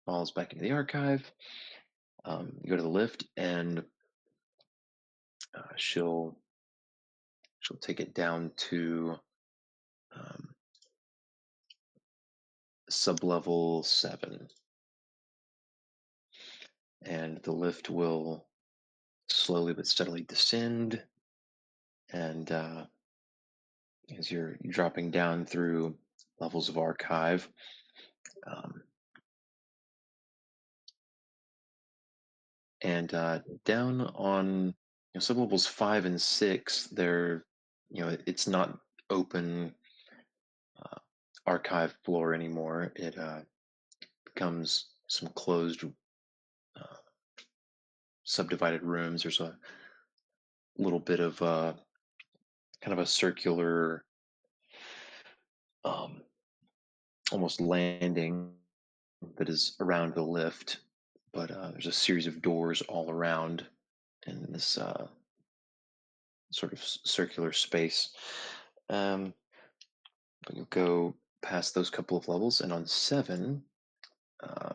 falls back into the archive. You go to the lift, and she'll take it down to um, sublevel 7, and the lift will slowly but steadily descend. And as you're dropping down through levels of archive, um, and down on sublevels 5 and 6, it's not open uh, archive floor anymore. It becomes some closed, uh, subdivided rooms. There's a little bit of kind of a circular, um, almost landing that is around the lift, but there's a series of doors all around in this sort of circular space. Um, but you'll go past those couple of levels, and on 7, uh,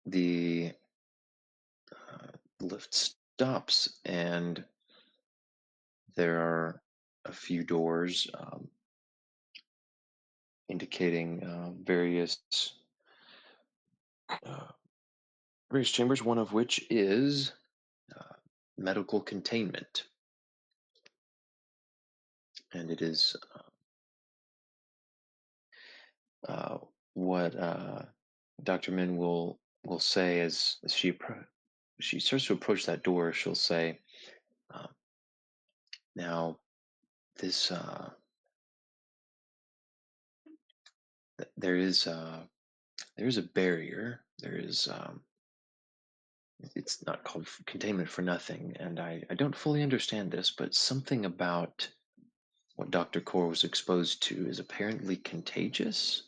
the lift stops, and there are a few doors indicating uh, various chambers. One of which is uh, medical containment, and it is uh, what Dr. Min will say as she starts to approach that door. She'll say, um, "Now, this there is a barrier. There is it's not called containment for nothing, and I don't fully understand this, but something about what Dr. Core was exposed to is apparently contagious."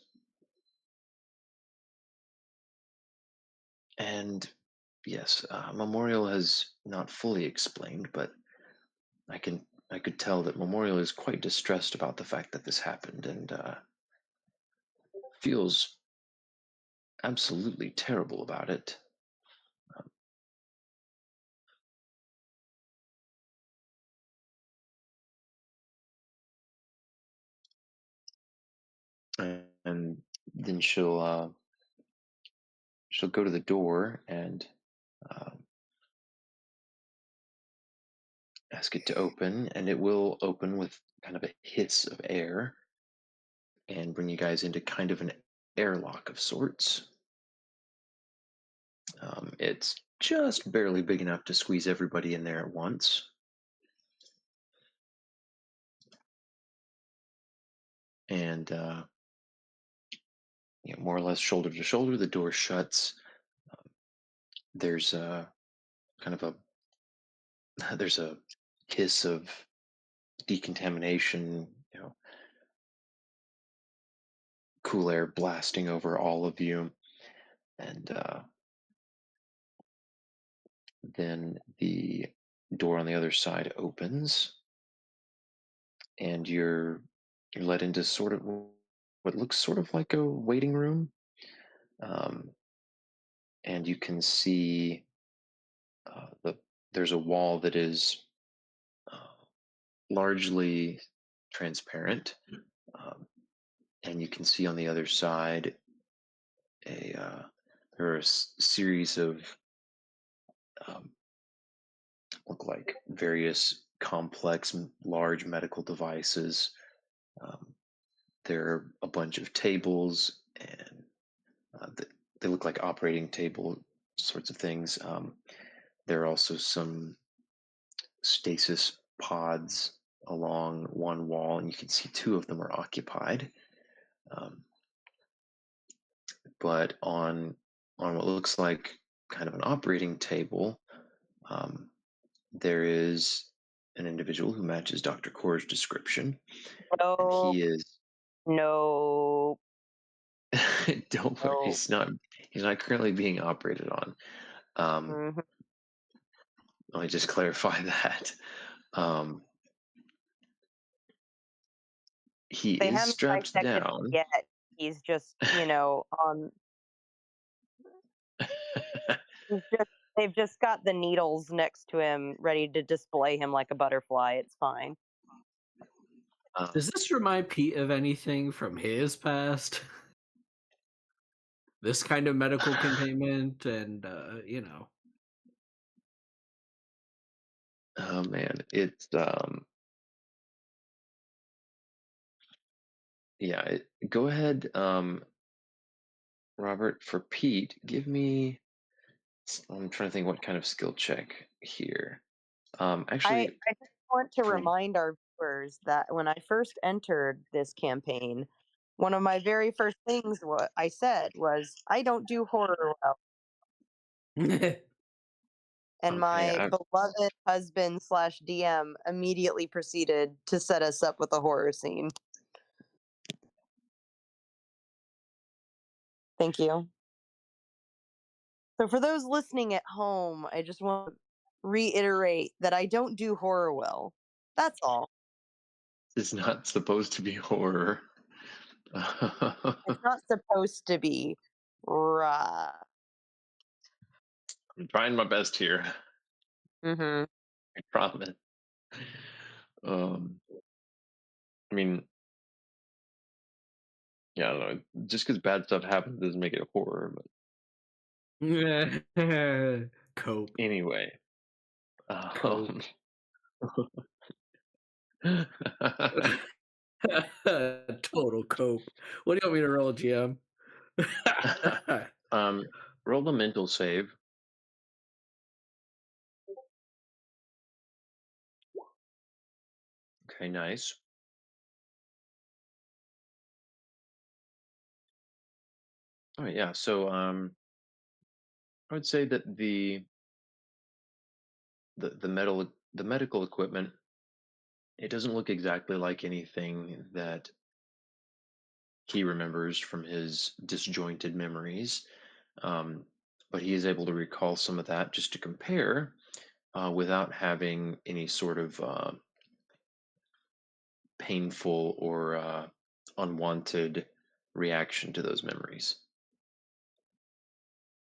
And yes, Memorial has not fully explained, but I could tell that Memorial is quite distressed about the fact that this happened, and feels absolutely terrible about it. And then she'll go to the door and uh, ask it to open, and it will open with kind of a hiss of air and bring you guys into kind of an airlock of sorts. It's just barely big enough to squeeze everybody in there at once. And more or less shoulder to shoulder, the door shuts. There's a kind of a there's a hiss of decontamination, cool air blasting over all of you, and then the door on the other side opens, and you're led into sort of what looks sort of like a waiting room, um, and you can see there's a wall that is uh, largely transparent, um, and you can see on the other side a there are series of um, look like various complex, large medical devices. Um, there are a bunch of tables, and they look like operating table sorts of things. There are also some stasis pods along one wall, and you can see two of them are occupied. Um, but on what looks like kind of an operating table, um, there is an individual who matches Dr. Core's description, and No, he is. no, Don't worry, no. he's not currently being operated on. Mhm. Let me just clarify that. Um, he They is haven't strapped dissected him down. yet. He's just, on. He's just. They've just got the needles next to him, ready to display him like a butterfly. It's fine. Does this remind Pete of anything from his past? This kind of medical containment and, Oh man, it's yeah. Go ahead, Robert. For Pete, give me. I'm trying to think what kind of skill check here. Actually, I just want to from remind our viewers that when I first entered this campaign, one of my very first things what I said was, I don't do horror well. And okay, my beloved husband slash DM immediately proceeded to set us up with a horror scene. Thank you. So for those listening at home, I just want to reiterate that I don't do horror well. That's all. it's not supposed to be horror. It's not supposed to be. Rah. I'm trying my best here. Mm-hmm. I promise. Um, I mean, yeah, I don't know. Just because bad stuff happens doesn't make it a horror. But Cope. anyway, Cope. um, Total cope. What do you want me to roll, GM? um, roll the mental save. Okay, nice. Oh yeah, so I would say that the medical equipment, it doesn't look exactly like anything that he remembers from his disjointed memories. Um, but he is able to recall some of that just to compare without having any sort of painful or unwanted reaction to those memories.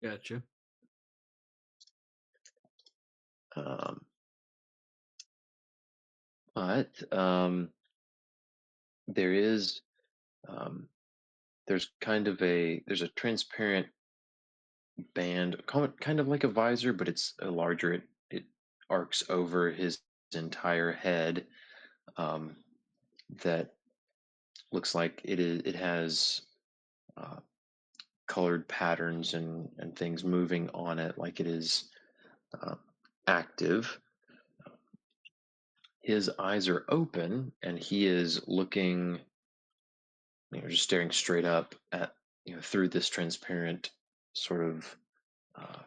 Gotcha. Um, but there is there's there's a transparent band, kind of like a visor, but it's a larger. It arcs over his entire head. Um, that looks like it has uh, colored patterns and things moving on it, like it is uh, active. His eyes are open, and he is looking, just staring straight up at, through this transparent sort of uh,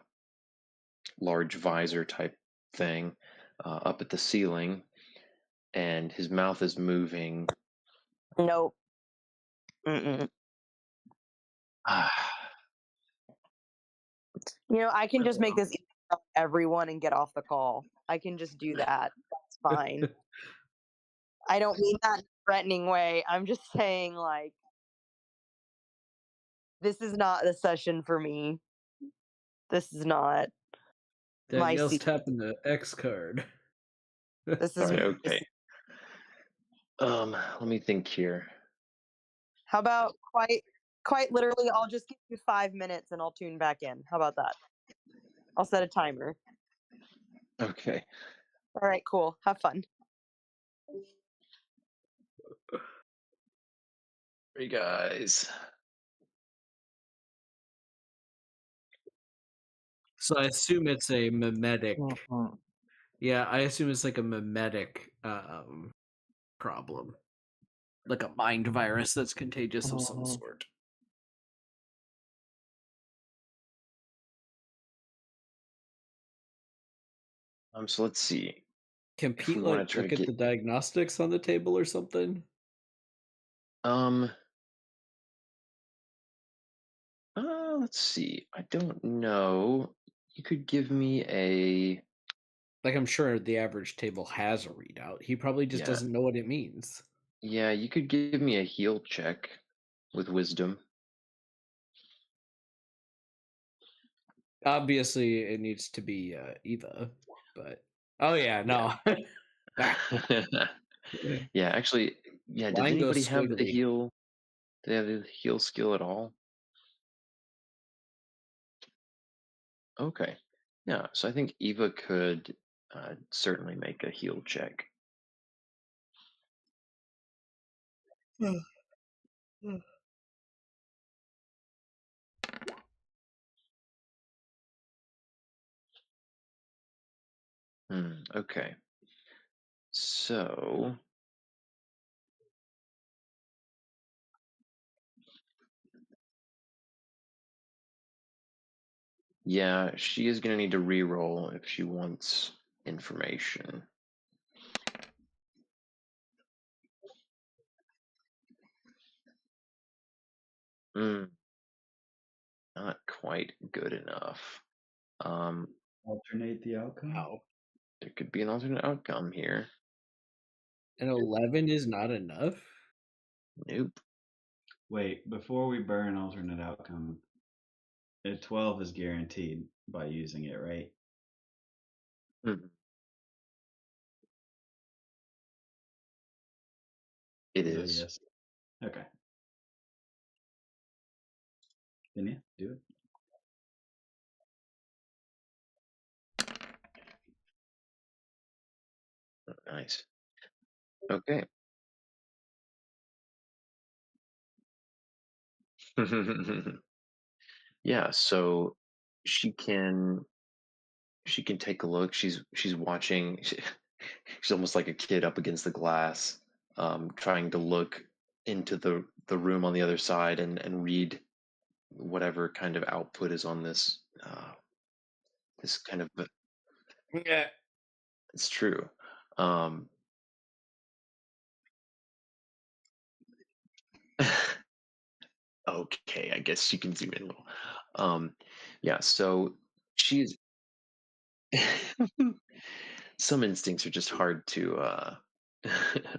large visor type thing up at the ceiling, and his mouth is moving. Nope. Mm-mm. I can just make Well. this easy for everyone and get off the call. I can just do that. That's fine. I don't mean that in a threatening way. I'm just saying, like, this is not the session for me. This is not my Danielle's seat. tapping the X card. This All is right, my okay. seat. Let me think here. How about quite literally, I'll just give you 5 minutes and I'll tune back in. How about that? I'll set a timer. Okay. All right, cool. Have fun. Hey guys. So I assume it's a mimetic. Yeah, I assume it's like a mimetic problem. Like a mind virus that's contagious of some sort. So let's see. Can If we Pete want like to try look to at get the diagnostics on the table or something? let's see. I don't know. You could give me a Like I'm sure the average table has a readout. He probably just yeah. doesn't know what it means. Yeah, you could give me a heal check with wisdom. Obviously, it needs to be Eva, but oh yeah, no. Yeah, actually, yeah, does Line anybody goes have the squiggly. heal? Do they have the heal skill at all? Okay. Yeah, so I think Eva could certainly make a heal check. Okay. So yeah, she is going to need to re-roll if she wants information. Not quite good enough. Alternate the outcome. Wow. There could be an alternate outcome here. An 11 is not enough? Nope. Wait, before we burn alternate outcome, a 12 is guaranteed by using it, right? It So is. yes. Okay. Then yeah, do it. Nice. Okay. Yeah, so she can take a look. She's watching. She's almost like a kid up against the glass, trying to look into the room on the other side and read whatever kind of output is on this this kind of. Yeah. It's true. Okay, I guess you can zoom in a little. Yeah, so she's some instincts are just hard to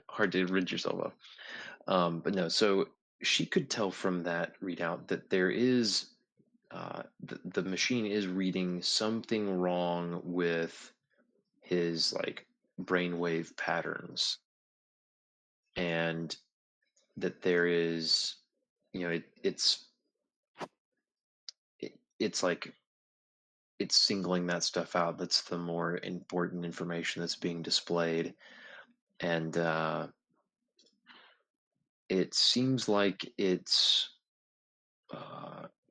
hard to rid yourself of. But no, so she could tell from that readout that there is the machine is reading something wrong with his like brainwave patterns, and that there is, it's like it's singling that stuff out. That's the more important information that's being displayed, and it seems like it's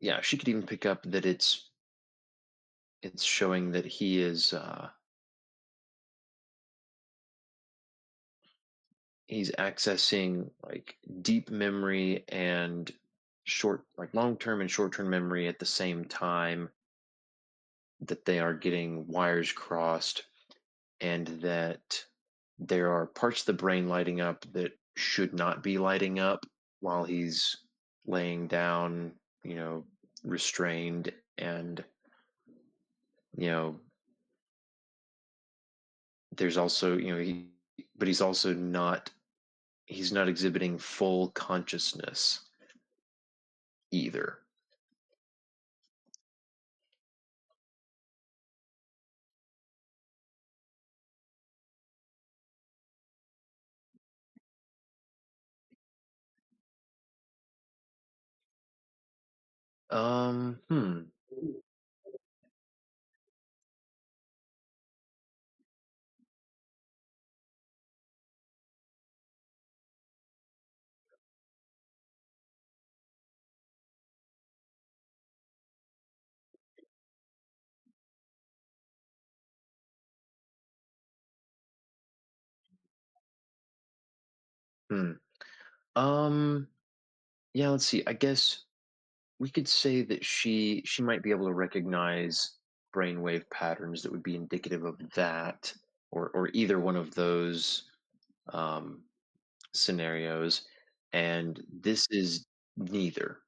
yeah, she could even pick up that it's showing that he is he's accessing like deep memory and long-term and short-term memory at the same time, that they are getting wires crossed, and that there are parts of the brain lighting up that should not be lighting up while he's laying down, restrained, and you know there's also but he's not exhibiting full consciousness either. Hmm. Hmm. Um, yeah, let's see. I guess we could say that she might be able to recognize brainwave patterns that would be indicative of that, or either one of those um, scenarios, and this is neither.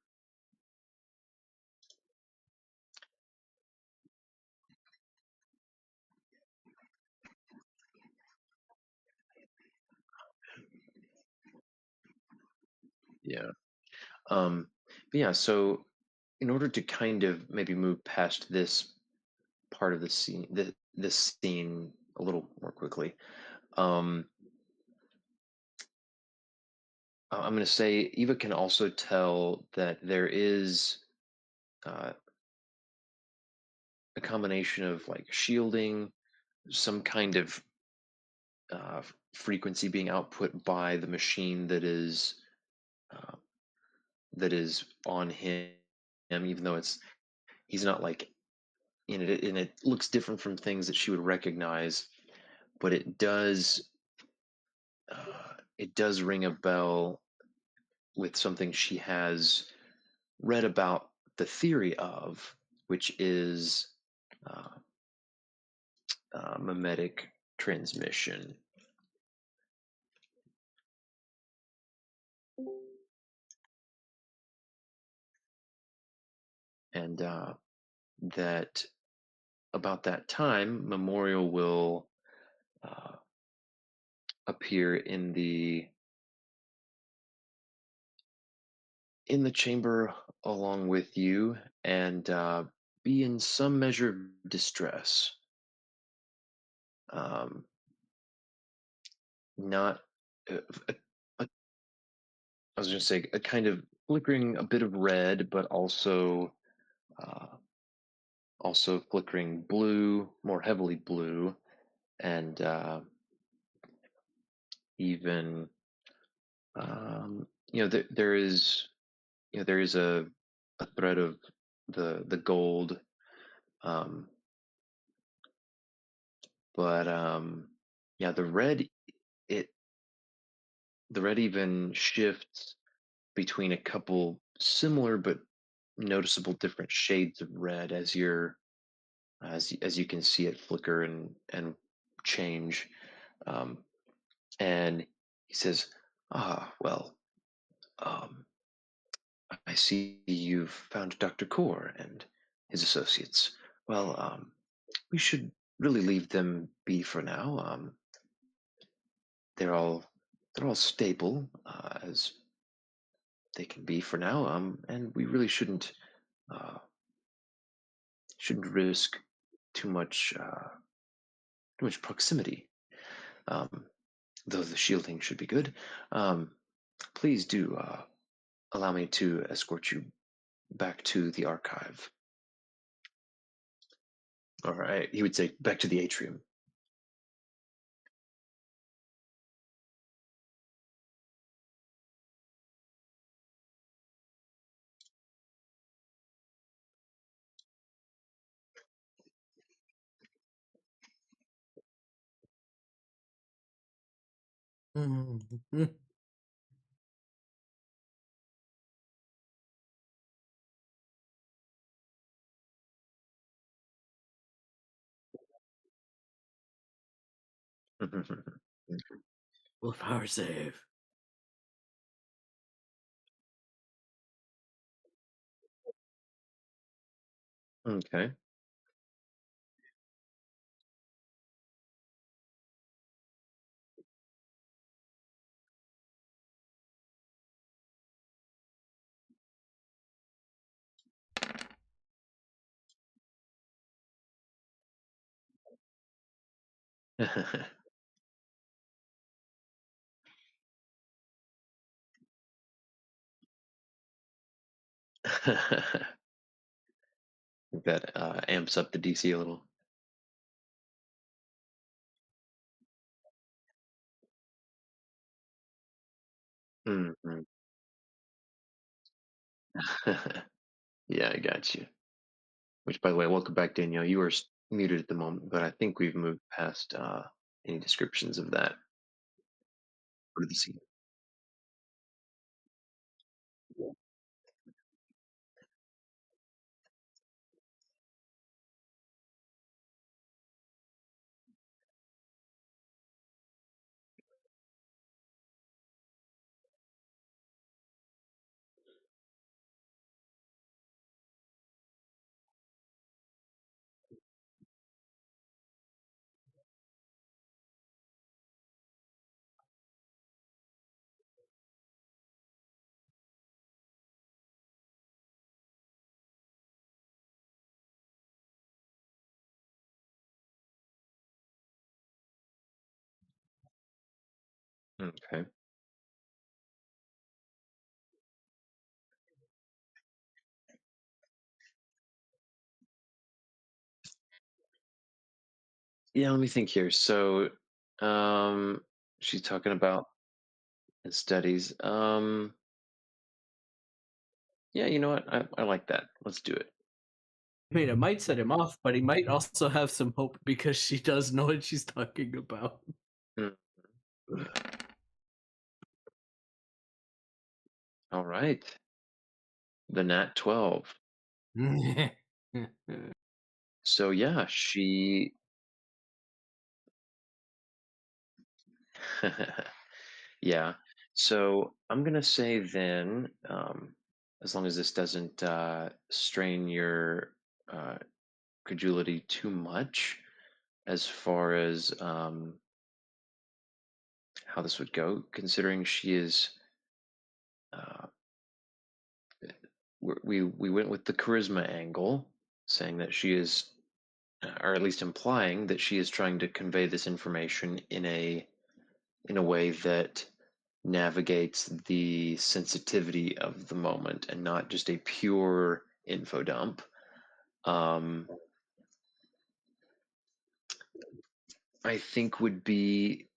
Yeah. But yeah. So in order to kind of maybe move past this part of the scene, this scene a little more quickly, um, I'm going to say Eva can also tell that there is uh, a combination of like shielding, some kind of frequency being output by the machine uh, that is on him, even though he's not like in it, and it looks different from things that she would recognize, but it does ring a bell with something she has read about the theory of, which is uh, mimetic transmission. And that about that time, Memorial will uh, appear in the chamber along with you, and be in some measure of distress. Um, not, uh, a, a, I was going to say, a kind of flickering a bit of red, but uh, also flickering blue, more heavily blue, and even there is there is a thread of the gold, um, but yeah, it the red even shifts between a couple similar but noticeable different shades of red as you can see it flicker and change. um, and he says, "Ah, well, um, I see you've found Dr. Core and his associates. Well, we should really leave them be for now. They're all they're all stable, as they can be for now. And we really shouldn't risk too much too much proximity. Um, though the shielding should be good. Um, please do allow me to escort you back to the archive." All right, he would say, "Back to the atrium." Mhm. Willpower save. Okay. That amps up the DC a little. Mhm. Yeah, I got you. Which, by the way, welcome back, Danielle. You are muted at the moment, but I think we've moved past any descriptions of that part of the scene. Okay. Yeah, let me think here. So, um, she's talking about the studies. Yeah, you know what? I like that. Let's do it. I mean, it might set him off, but he might also have some hope because she does know what she's talking about. Mm. All right. The Nat 12. So, yeah, she. Yeah. So I'm gonna say then, as long as this doesn't strain your uh, credulity too much, as far as how this would go, considering she is, uh, we went with the charisma angle, saying that she is, or at least implying that she is trying to convey this information in a way that navigates the sensitivity of the moment and not just a pure info dump. Um, I think would be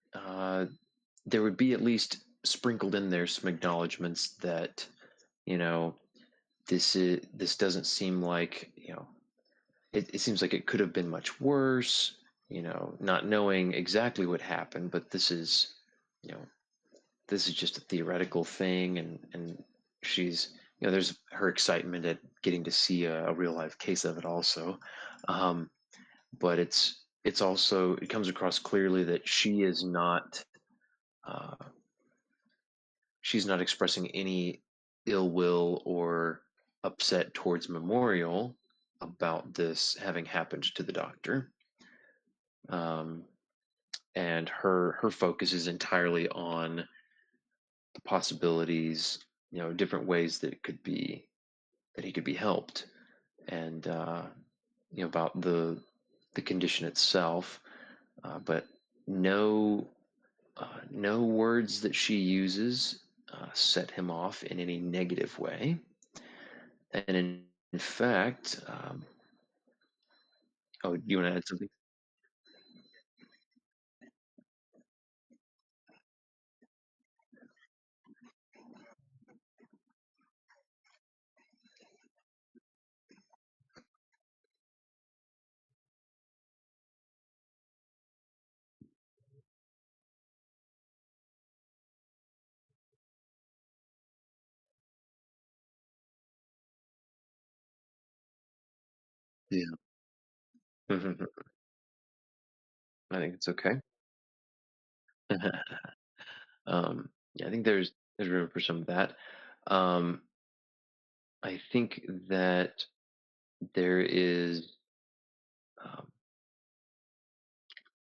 there would be at least sprinkled in there some acknowledgments that you know this doesn't seem like it seems like it could have been much worse. Not knowing exactly what happened, but you know this is just a theoretical thing, and she's there's her excitement at getting to see a real life case of it also. Um, but it's also it comes across clearly that uh, she's not expressing any ill will or upset towards Memorial about this having happened to the doctor. um, and her focus is entirely on the possibilities, different ways that he could be helped, and about the condition itself, but no no words that she uses set him off in any negative way. And in fact, oh, you want to add something? Yeah. I think it's okay. Yeah, I think there's room for some of that. Um, I think that there is um,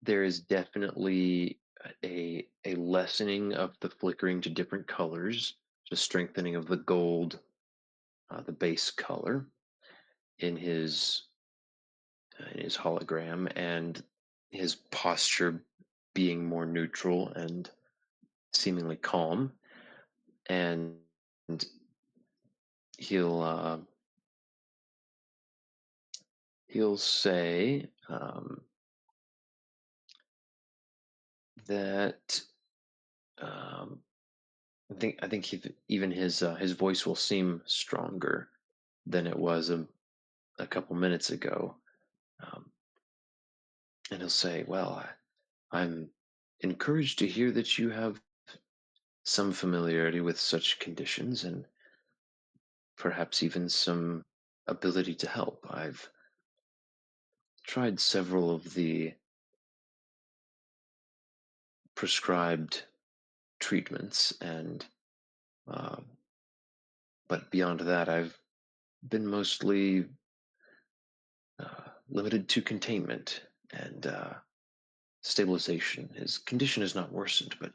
there is definitely a lessening of the flickering to different colors, the strengthening of the gold, the base color in his hologram, and his posture being more neutral and seemingly calm. And he'll he'll say that um, I think even his voice will seem stronger than it was a couple minutes ago, um, and he'll say, "Well, I'm encouraged to hear that you have some familiarity with such conditions and perhaps even some ability to help. I've tried several of the prescribed treatments, and uh, but beyond that, I've been mostly limited to containment and stabilization. His condition has not worsened, but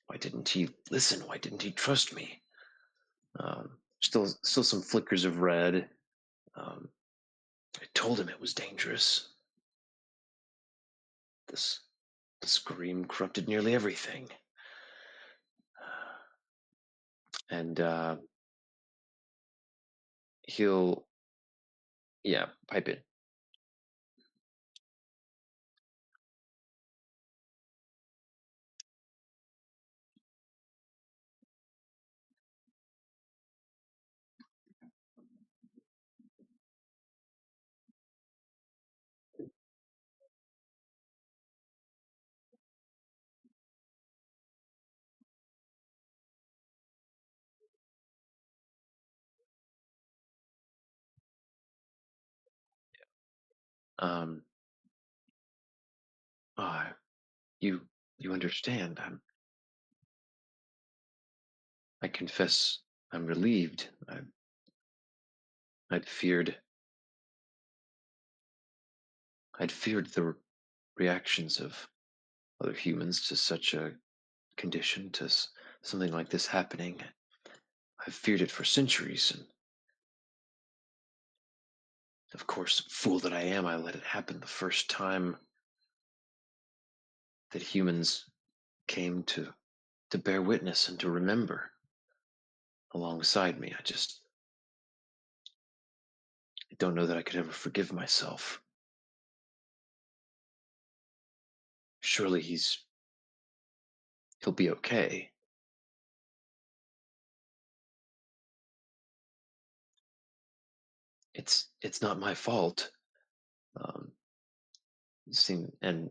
why didn't he listen? Why didn't he trust me? Still some flickers of red. Um, I told him it was dangerous. This the scream corrupted nearly everything, and he'll yeah pipe in. Um, ah, you you understand. I confess I'm relieved. I'd feared I'd feared the reactions of other humans to such a condition, to something like this happening. I've feared it for centuries, and of course, fool that I am, I let it happen the first time that humans came to bear witness and to remember alongside me. I don't know that I could ever forgive myself. Surely he'll be okay. It's not my fault. Um, and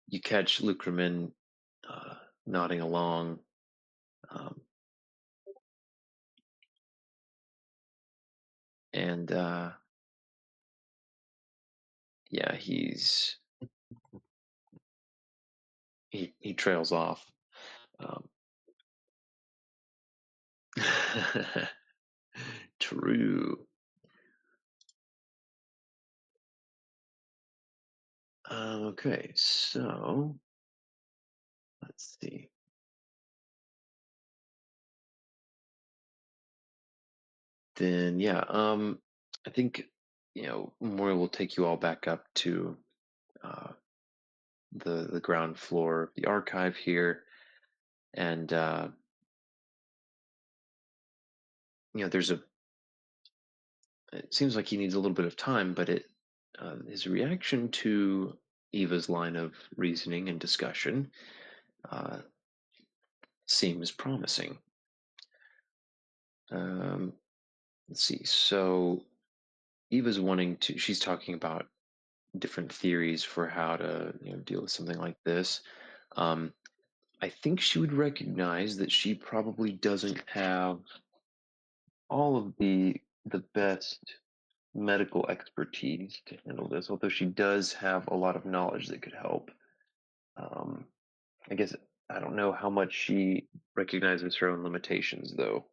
you catch Lucremin uh, nodding along, um, and yeah, he trails off. Um, true. Okay, so let's see. Then yeah, I think Mori will take you all back up to uh, the ground floor of the archive here, and there's a. It seems like he needs a little bit of time, but his reaction to Eva's line of reasoning and discussion uh, seems promising. Um, let's see. So Eva's wanting to. She's talking about different theories for how to deal with something like this. Um, I think she would recognize that she probably doesn't have all of the best medical expertise to handle this, although she does have a lot of knowledge that could help. Um, I guess I don't know how much she recognizes her own limitations, though.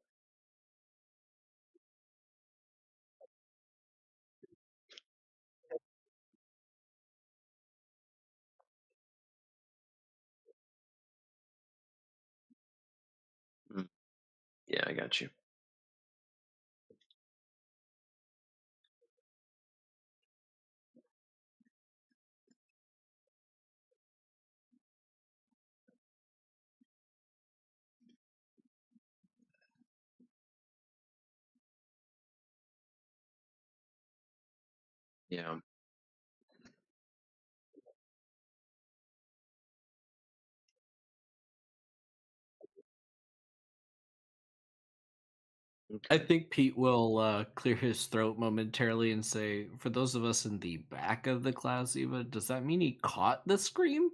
I got you. Yeah. I Okay. think Pete will clear his throat momentarily and say, "For those of us in the back of the class, Eva, does that mean he caught the scream?"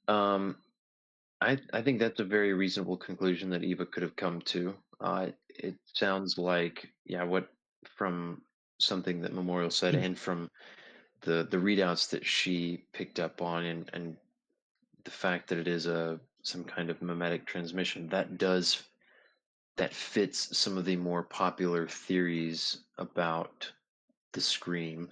Um, I think that's a very reasonable conclusion that Eva could have come to. It sounds like, yeah, what from something that Memorial said and from the readouts that she picked up on and the fact that it is a some kind of mimetic transmission that fits some of the more popular theories about the scream.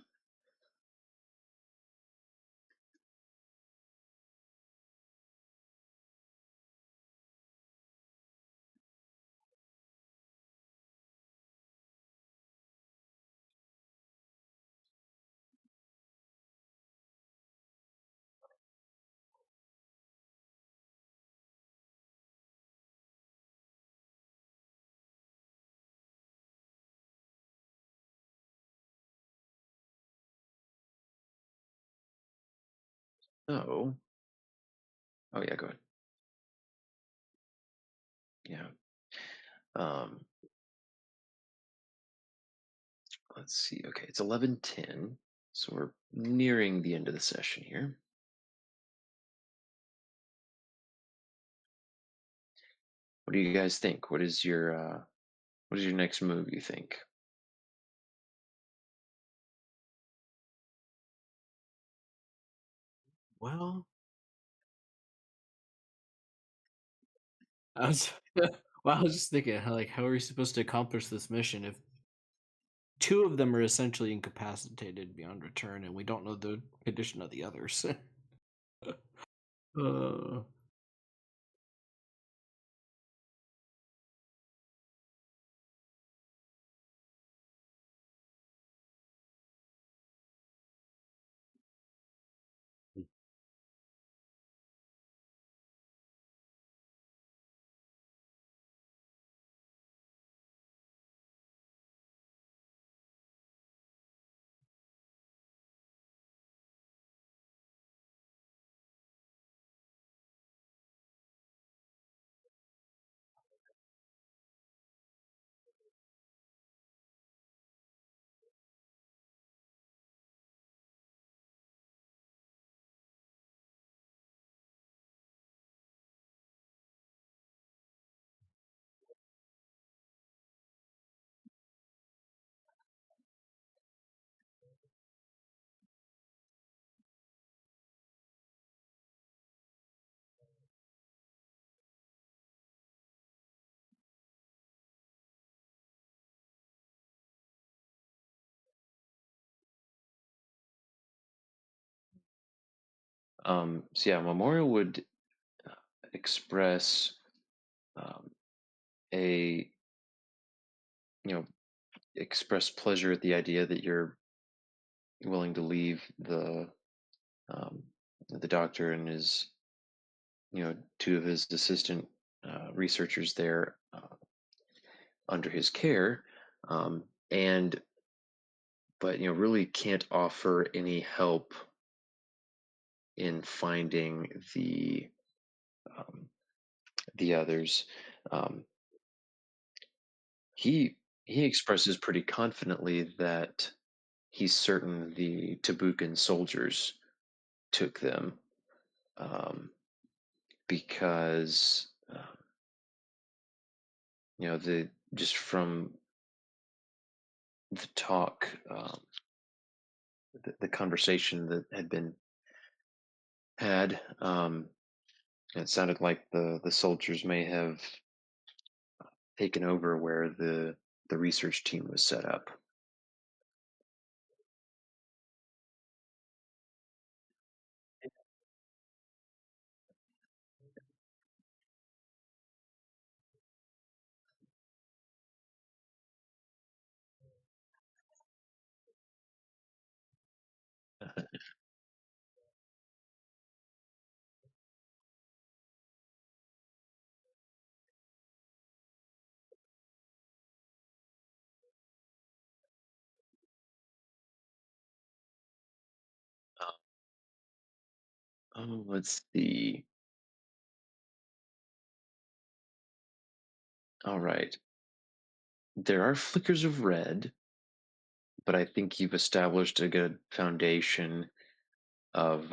Oh, oh yeah, go ahead. Yeah. Um, let's see. Okay, it's 11:10, so we're nearing the end of the session here. What do you guys think? What is your next move, you think? Well, I was well, I was just thinking, how are we supposed to accomplish this mission if two of them are essentially incapacitated beyond return, and we don't know the condition of the others? uh, So yeah, Memorial would express um, a you know express pleasure at the idea that you're willing to leave um, the doctor and his two of his assistant researchers there under his care, and but really can't offer any help in finding um, the others. Um, he expresses pretty confidently that he's certain the Tabukan soldiers took them um, because the just from the talk, the conversation that had been had, it sounded like the soldiers may have taken over where the research team was set up. Oh, let's see. All right. There are flickers of red, but I think you've established a good foundation of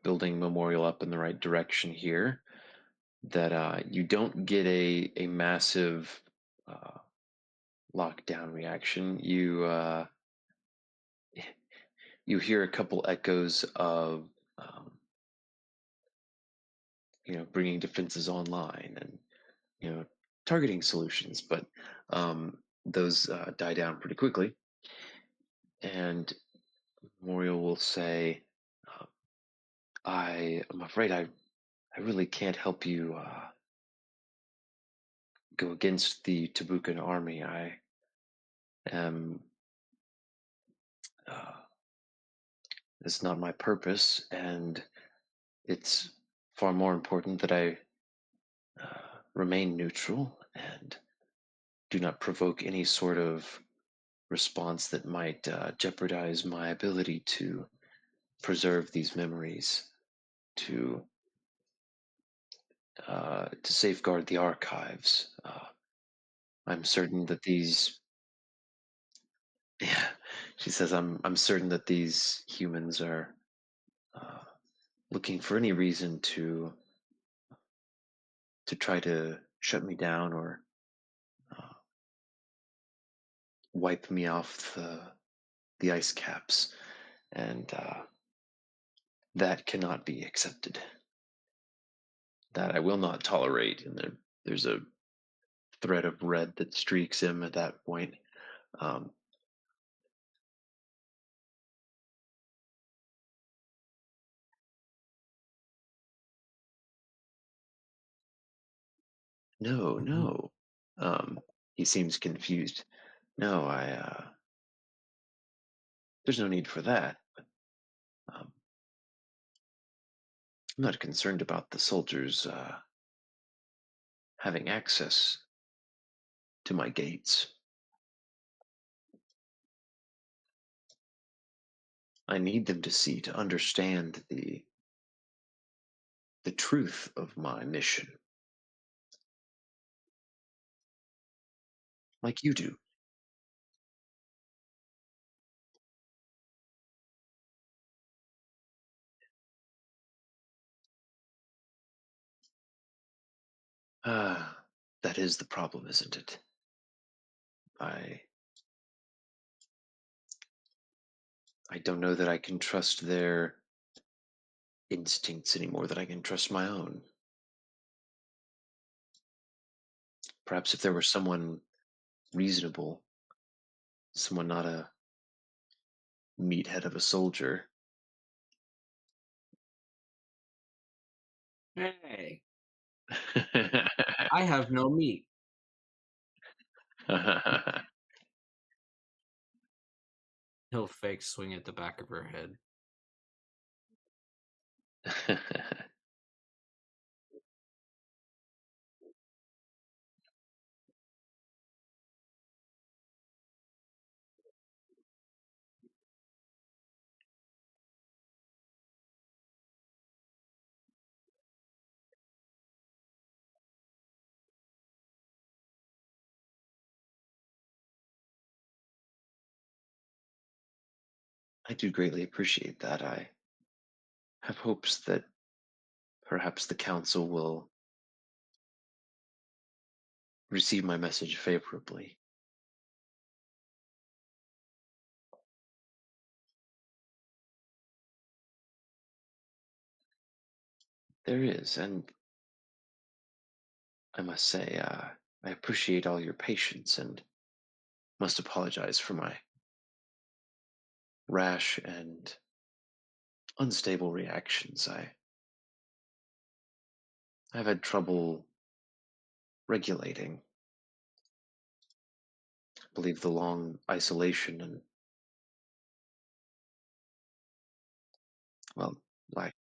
building Memorial up in the right direction here. That you don't get a massive uh, lockdown reaction. You hear a couple echoes of bringing defenses online and targeting solutions, but those die down pretty quickly. And Memorial will say, uh, "I am afraid I really can't help you go against the Tabukan army. I am. Uh, it's not my purpose, and it's far more important that I remain neutral and do not provoke any sort of response that might jeopardize my ability to preserve these memories, to safeguard the archives. I'm certain that these." Yeah, she says, I'm certain that these humans are uh, looking for any reason to try to shut me down or uh, wipe me off the ice caps, and that cannot be accepted. That I will not tolerate. And there's a thread of red that streaks him at that point. Um, no, Mhm. no. He seems confused. No, there's no need for that. Um, I'm not concerned about the soldiers having access to my gates. I need them to see, to understand the truth of my mission, like you do. Ah, that is the problem, isn't it? I I don't know that I can trust their instincts any more than I can trust my own. Perhaps if there were someone reasonable, someone not a meathead of a soldier. Hey, I have no meat. He'll fake swing at the back of her head. I do greatly appreciate that. I have hopes that perhaps the council will receive my message favorably. There is, and I must say, I appreciate all your patience and must apologize for my rash and unstable reactions. I've had trouble regulating. I believe the long isolation and, well, lack.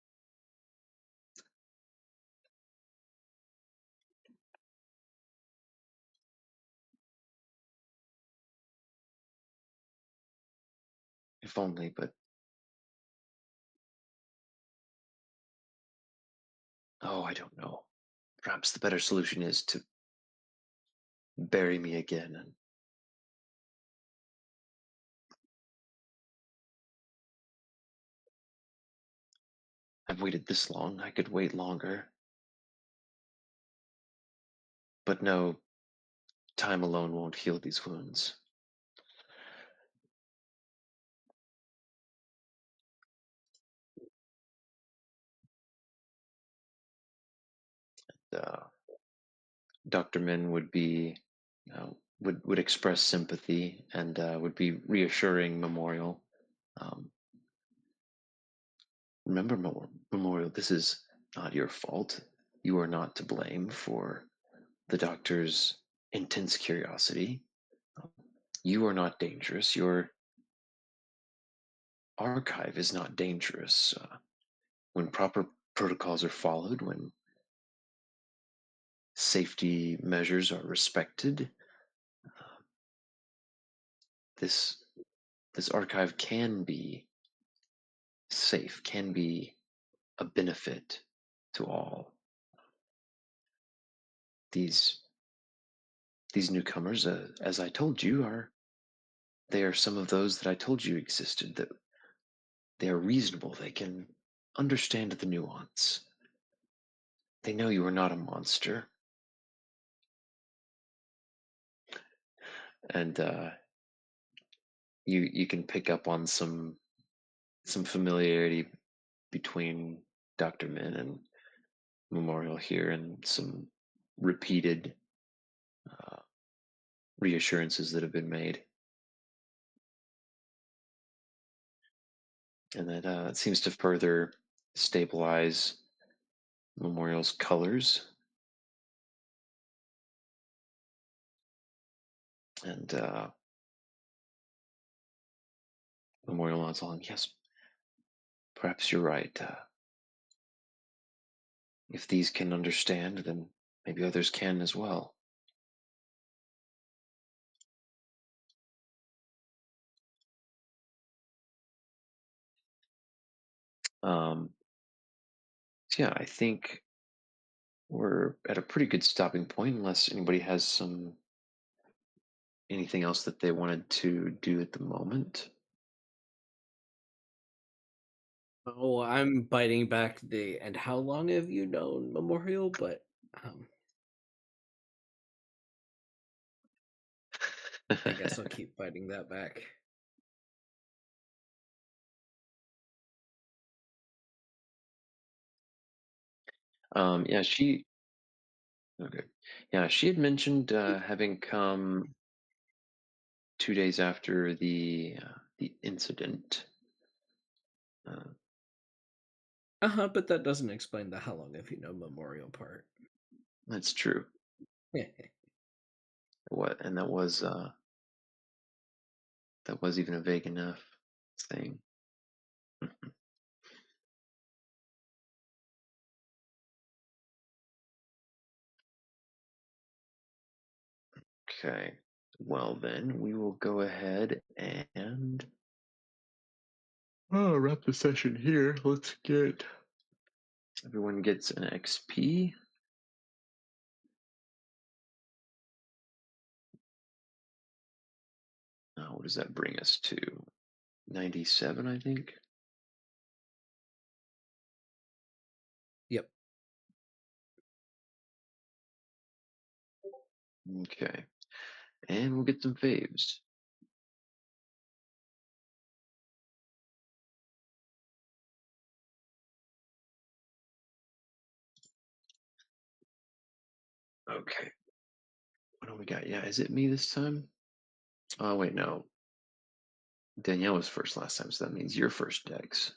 If only, but oh, I don't know. Perhaps the better solution is to bury me again. And I've waited this long. I could wait longer. But no, time alone won't heal these wounds. Uh, Dr. Min would be would express sympathy and would be reassuring Memorial. Um, Remember, Memorial, this is not your fault. You are not to blame for the doctor's intense curiosity. Um, You are not dangerous. Your archive is not dangerous. When proper protocols are followed, when safety measures are respected, this this archive can be safe, can be a benefit to all. These these newcomers, as I told you, they are some of those that I told you existed. That they are reasonable. They can understand the nuance. They know you are not a monster, and you can pick up on some familiarity between Dr. Min and Memorial here, and some repeated uh, reassurances that have been made. And that it seems to further stabilize Memorial's colors. And Memorial nods along. Yes, perhaps you're right. If these can understand, then maybe others can as well. Um, so yeah, I think we're at a pretty good stopping point, unless anybody has anything else that they wanted to do at the moment. Oh, I'm biting back the and how long have you known Memorial? But I guess I'll keep biting that back. Yeah, she. Okay. Yeah, she had mentioned having come 2 days after the incident. But that doesn't explain the how long have you known Memorial part. That's true. What and that was even a vague enough thing. Okay. Well then, we will go ahead and wrap the session here. Let's get everyone gets an XP. What does that bring us to? 97, I think. Yep. Okay. And we'll get some faves. Okay. What do we got? Yeah, is it me this time? Oh, wait, no. Danielle was first last time, so that means you're first, Dex.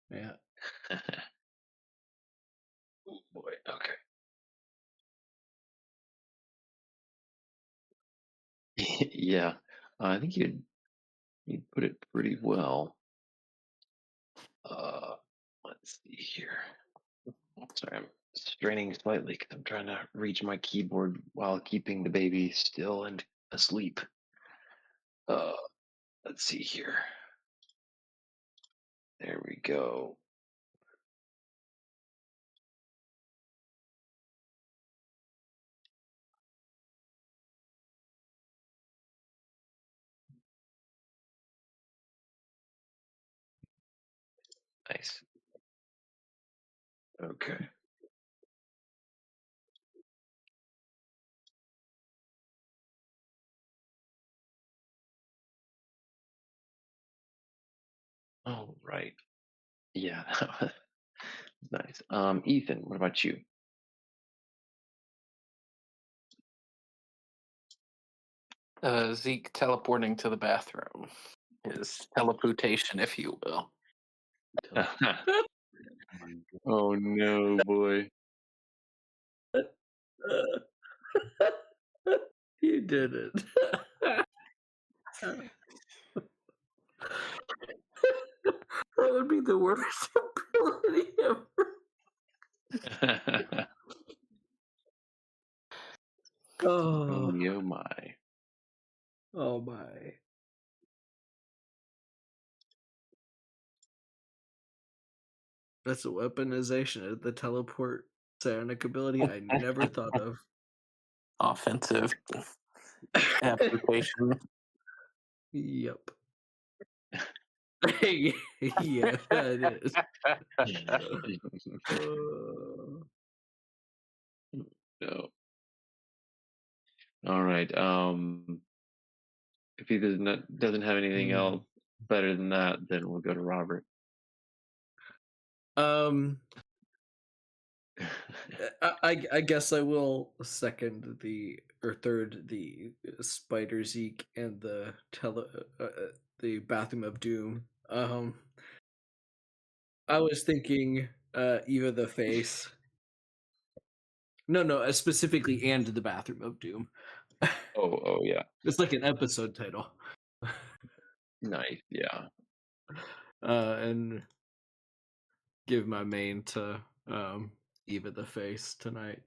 Yeah. Oh, boy, okay. Yeah, I think you'd put it pretty well. Uh, let's see here. Sorry, I'm straining slightly because I'm trying to reach my keyboard while keeping the baby still and asleep. Uh, let's see here. There we go. Nice. Okay. All right. Yeah, that was nice. Ethan, what about you? Zeke teleporting to the bathroom. His teleportation, if you will. Oh my God. Oh no, boy. You did it. That would be the worst ability ever. Oh, Oh my. oh my. That's a weaponization of the teleport psionic ability I never thought of. Offensive application. Yep. Yeah, it is. Uh, No. All right. If he doesn't have anything hmm. else better than that, then we'll go to Robert. Um, I guess I will second or third the Spider Zeke and the Bathroom of Doom. I was thinking Eva the Face. No, specifically and the Bathroom of Doom. Oh yeah. It's like an episode title. Nice. Yeah. And give my main to Eva the Face tonight.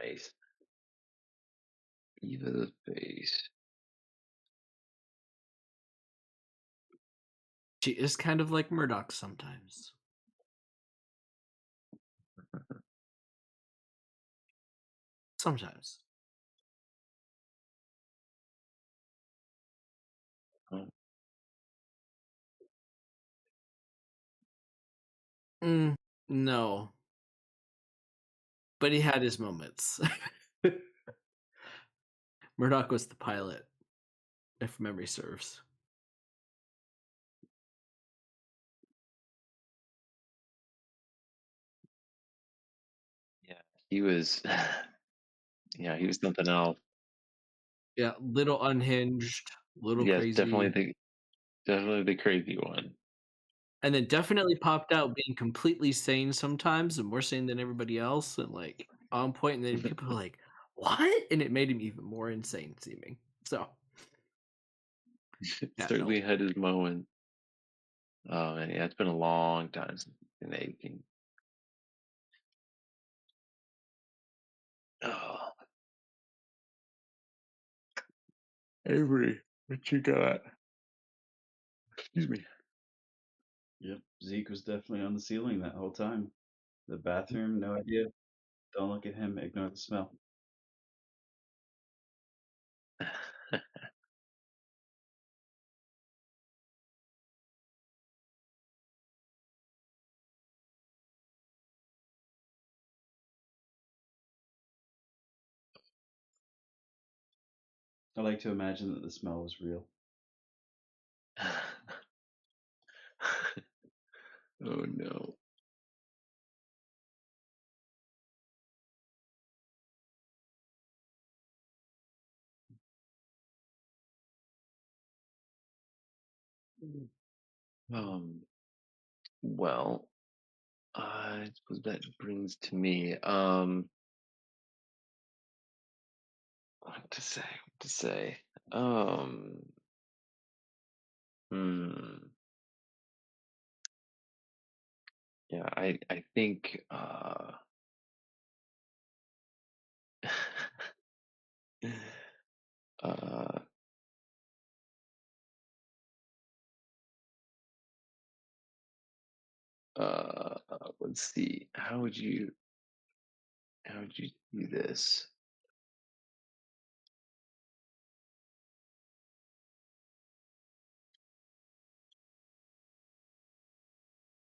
Nice. Eva the face. She is kind of like Murdoch sometimes. Sometimes. Oh, No, but he had his moments. Murdoch was the pilot, if memory serves. yeah. He was. Yeah, he was something else. Yeah, little unhinged, little Yes, crazy, definitely the crazy one. and then definitely popped out being completely sane sometimes and more sane than everybody else and like on point. And then people were like, "What?" And it made him even more insane seeming. So, yeah, no. Certainly had his moment. Oh man, yeah, it's been a long time since he's been aching. Oh, Avery, what you got? Excuse me. Yep, Zeke was definitely on the ceiling that whole time. The bathroom, no idea. Don't look at him, ignore the smell. I like to imagine that the smell was real. Oh no. Um, well, I suppose that brings to me, what to say, what to say. Um, hmm, yeah, I think, uh, let's see, how would you do this?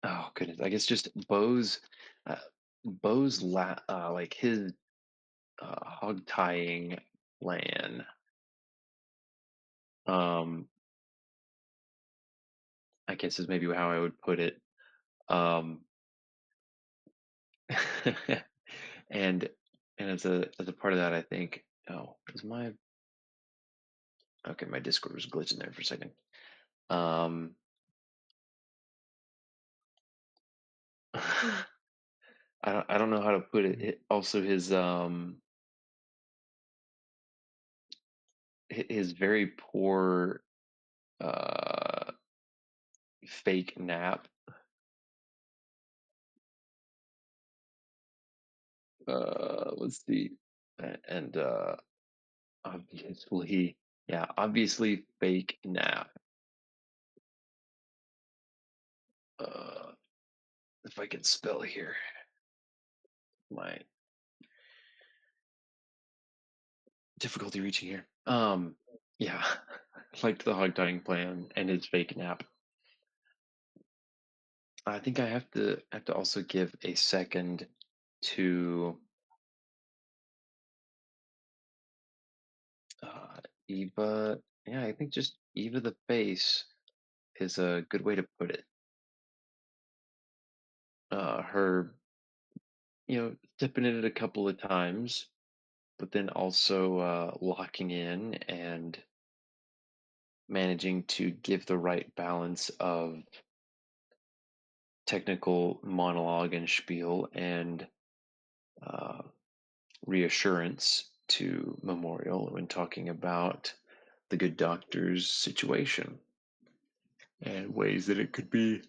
Oh goodness, I guess just uh, like his hog tying plan. Um, I guess is maybe how I would put it. Um, and as a part of that, I think. Oh, is my okay? My Discord was glitching there for a second. Um, I don't know how to put it. Also, his very poor uh fake nap. Let's see, and obviously, yeah, obviously fake nap. Uh, if I can spell here, my difficulty reaching here. Yeah, liked the hog tying plan and his fake nap. I think I have to also give a second to uh, Eva. Yeah, I think just Eva the face is a good way to put it. Her, stepping in it a couple of times, but then also locking in and managing to give the right balance of technical monologue and spiel and uh, reassurance to Memorial when talking about the good doctor's situation and ways that it could be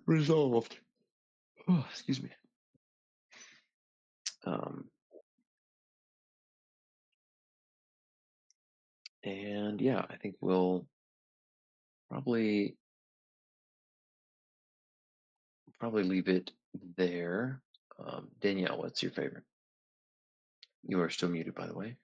resolved. Oh, excuse me. Um, and yeah, I think we'll probably leave it there. Danielle, what's your favorite? You are still muted, by the way.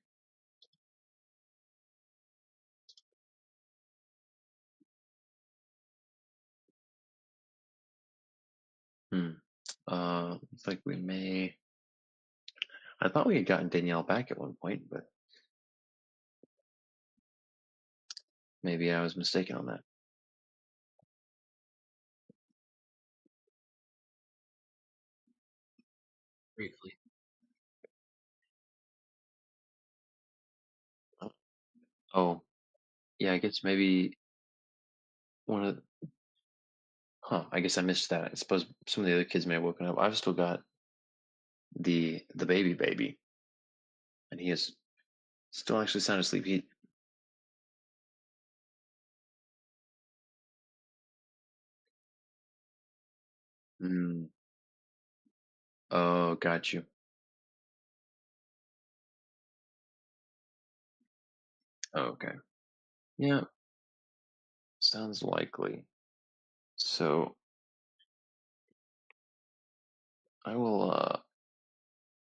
Hmm. Looks like we may. I thought we had gotten Danielle back at one point, but maybe I was mistaken on that. Briefly. Oh, yeah, I guess maybe one of I guess I missed that. I suppose some of the other kids may have woken up. I've still got the baby, and he is still actually sound asleep. Mm, oh, got you. Oh, okay. Yeah. sounds likely. So I will.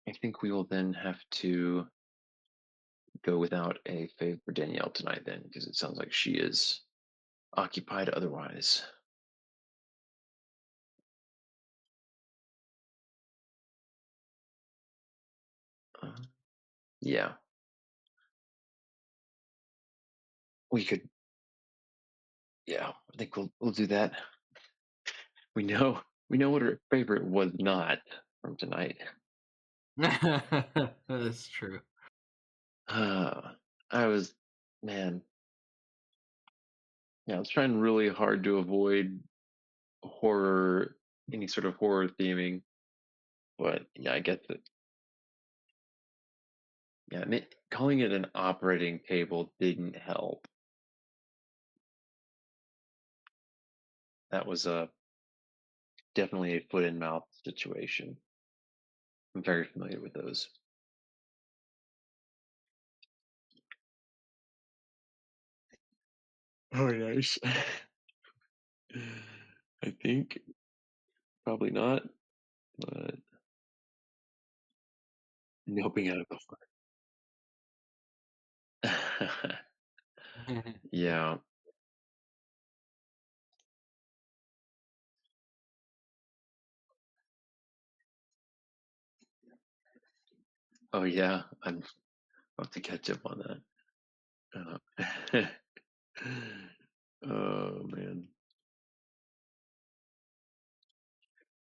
I think we will then have to go without a fave for Danielle tonight, then, because it sounds like she is occupied otherwise. Uh, yeah, we could. Yeah, I think we'll do that. We know what her favorite was not from tonight. That's true. I was, man, yeah, I was trying really hard to avoid horror, any sort of horror theming, but yeah, I get that. Yeah, calling it an operating table didn't help. That was definitely a foot and mouth situation. I'm very familiar with those. Oh, nice. I think probably not, but helping out of the fire. Yeah. Oh, yeah. I'm about to catch up on that. Oh, man.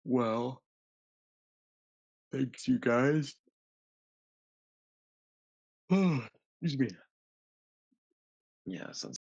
Well, thanks, you guys. Excuse me. Yeah, sounds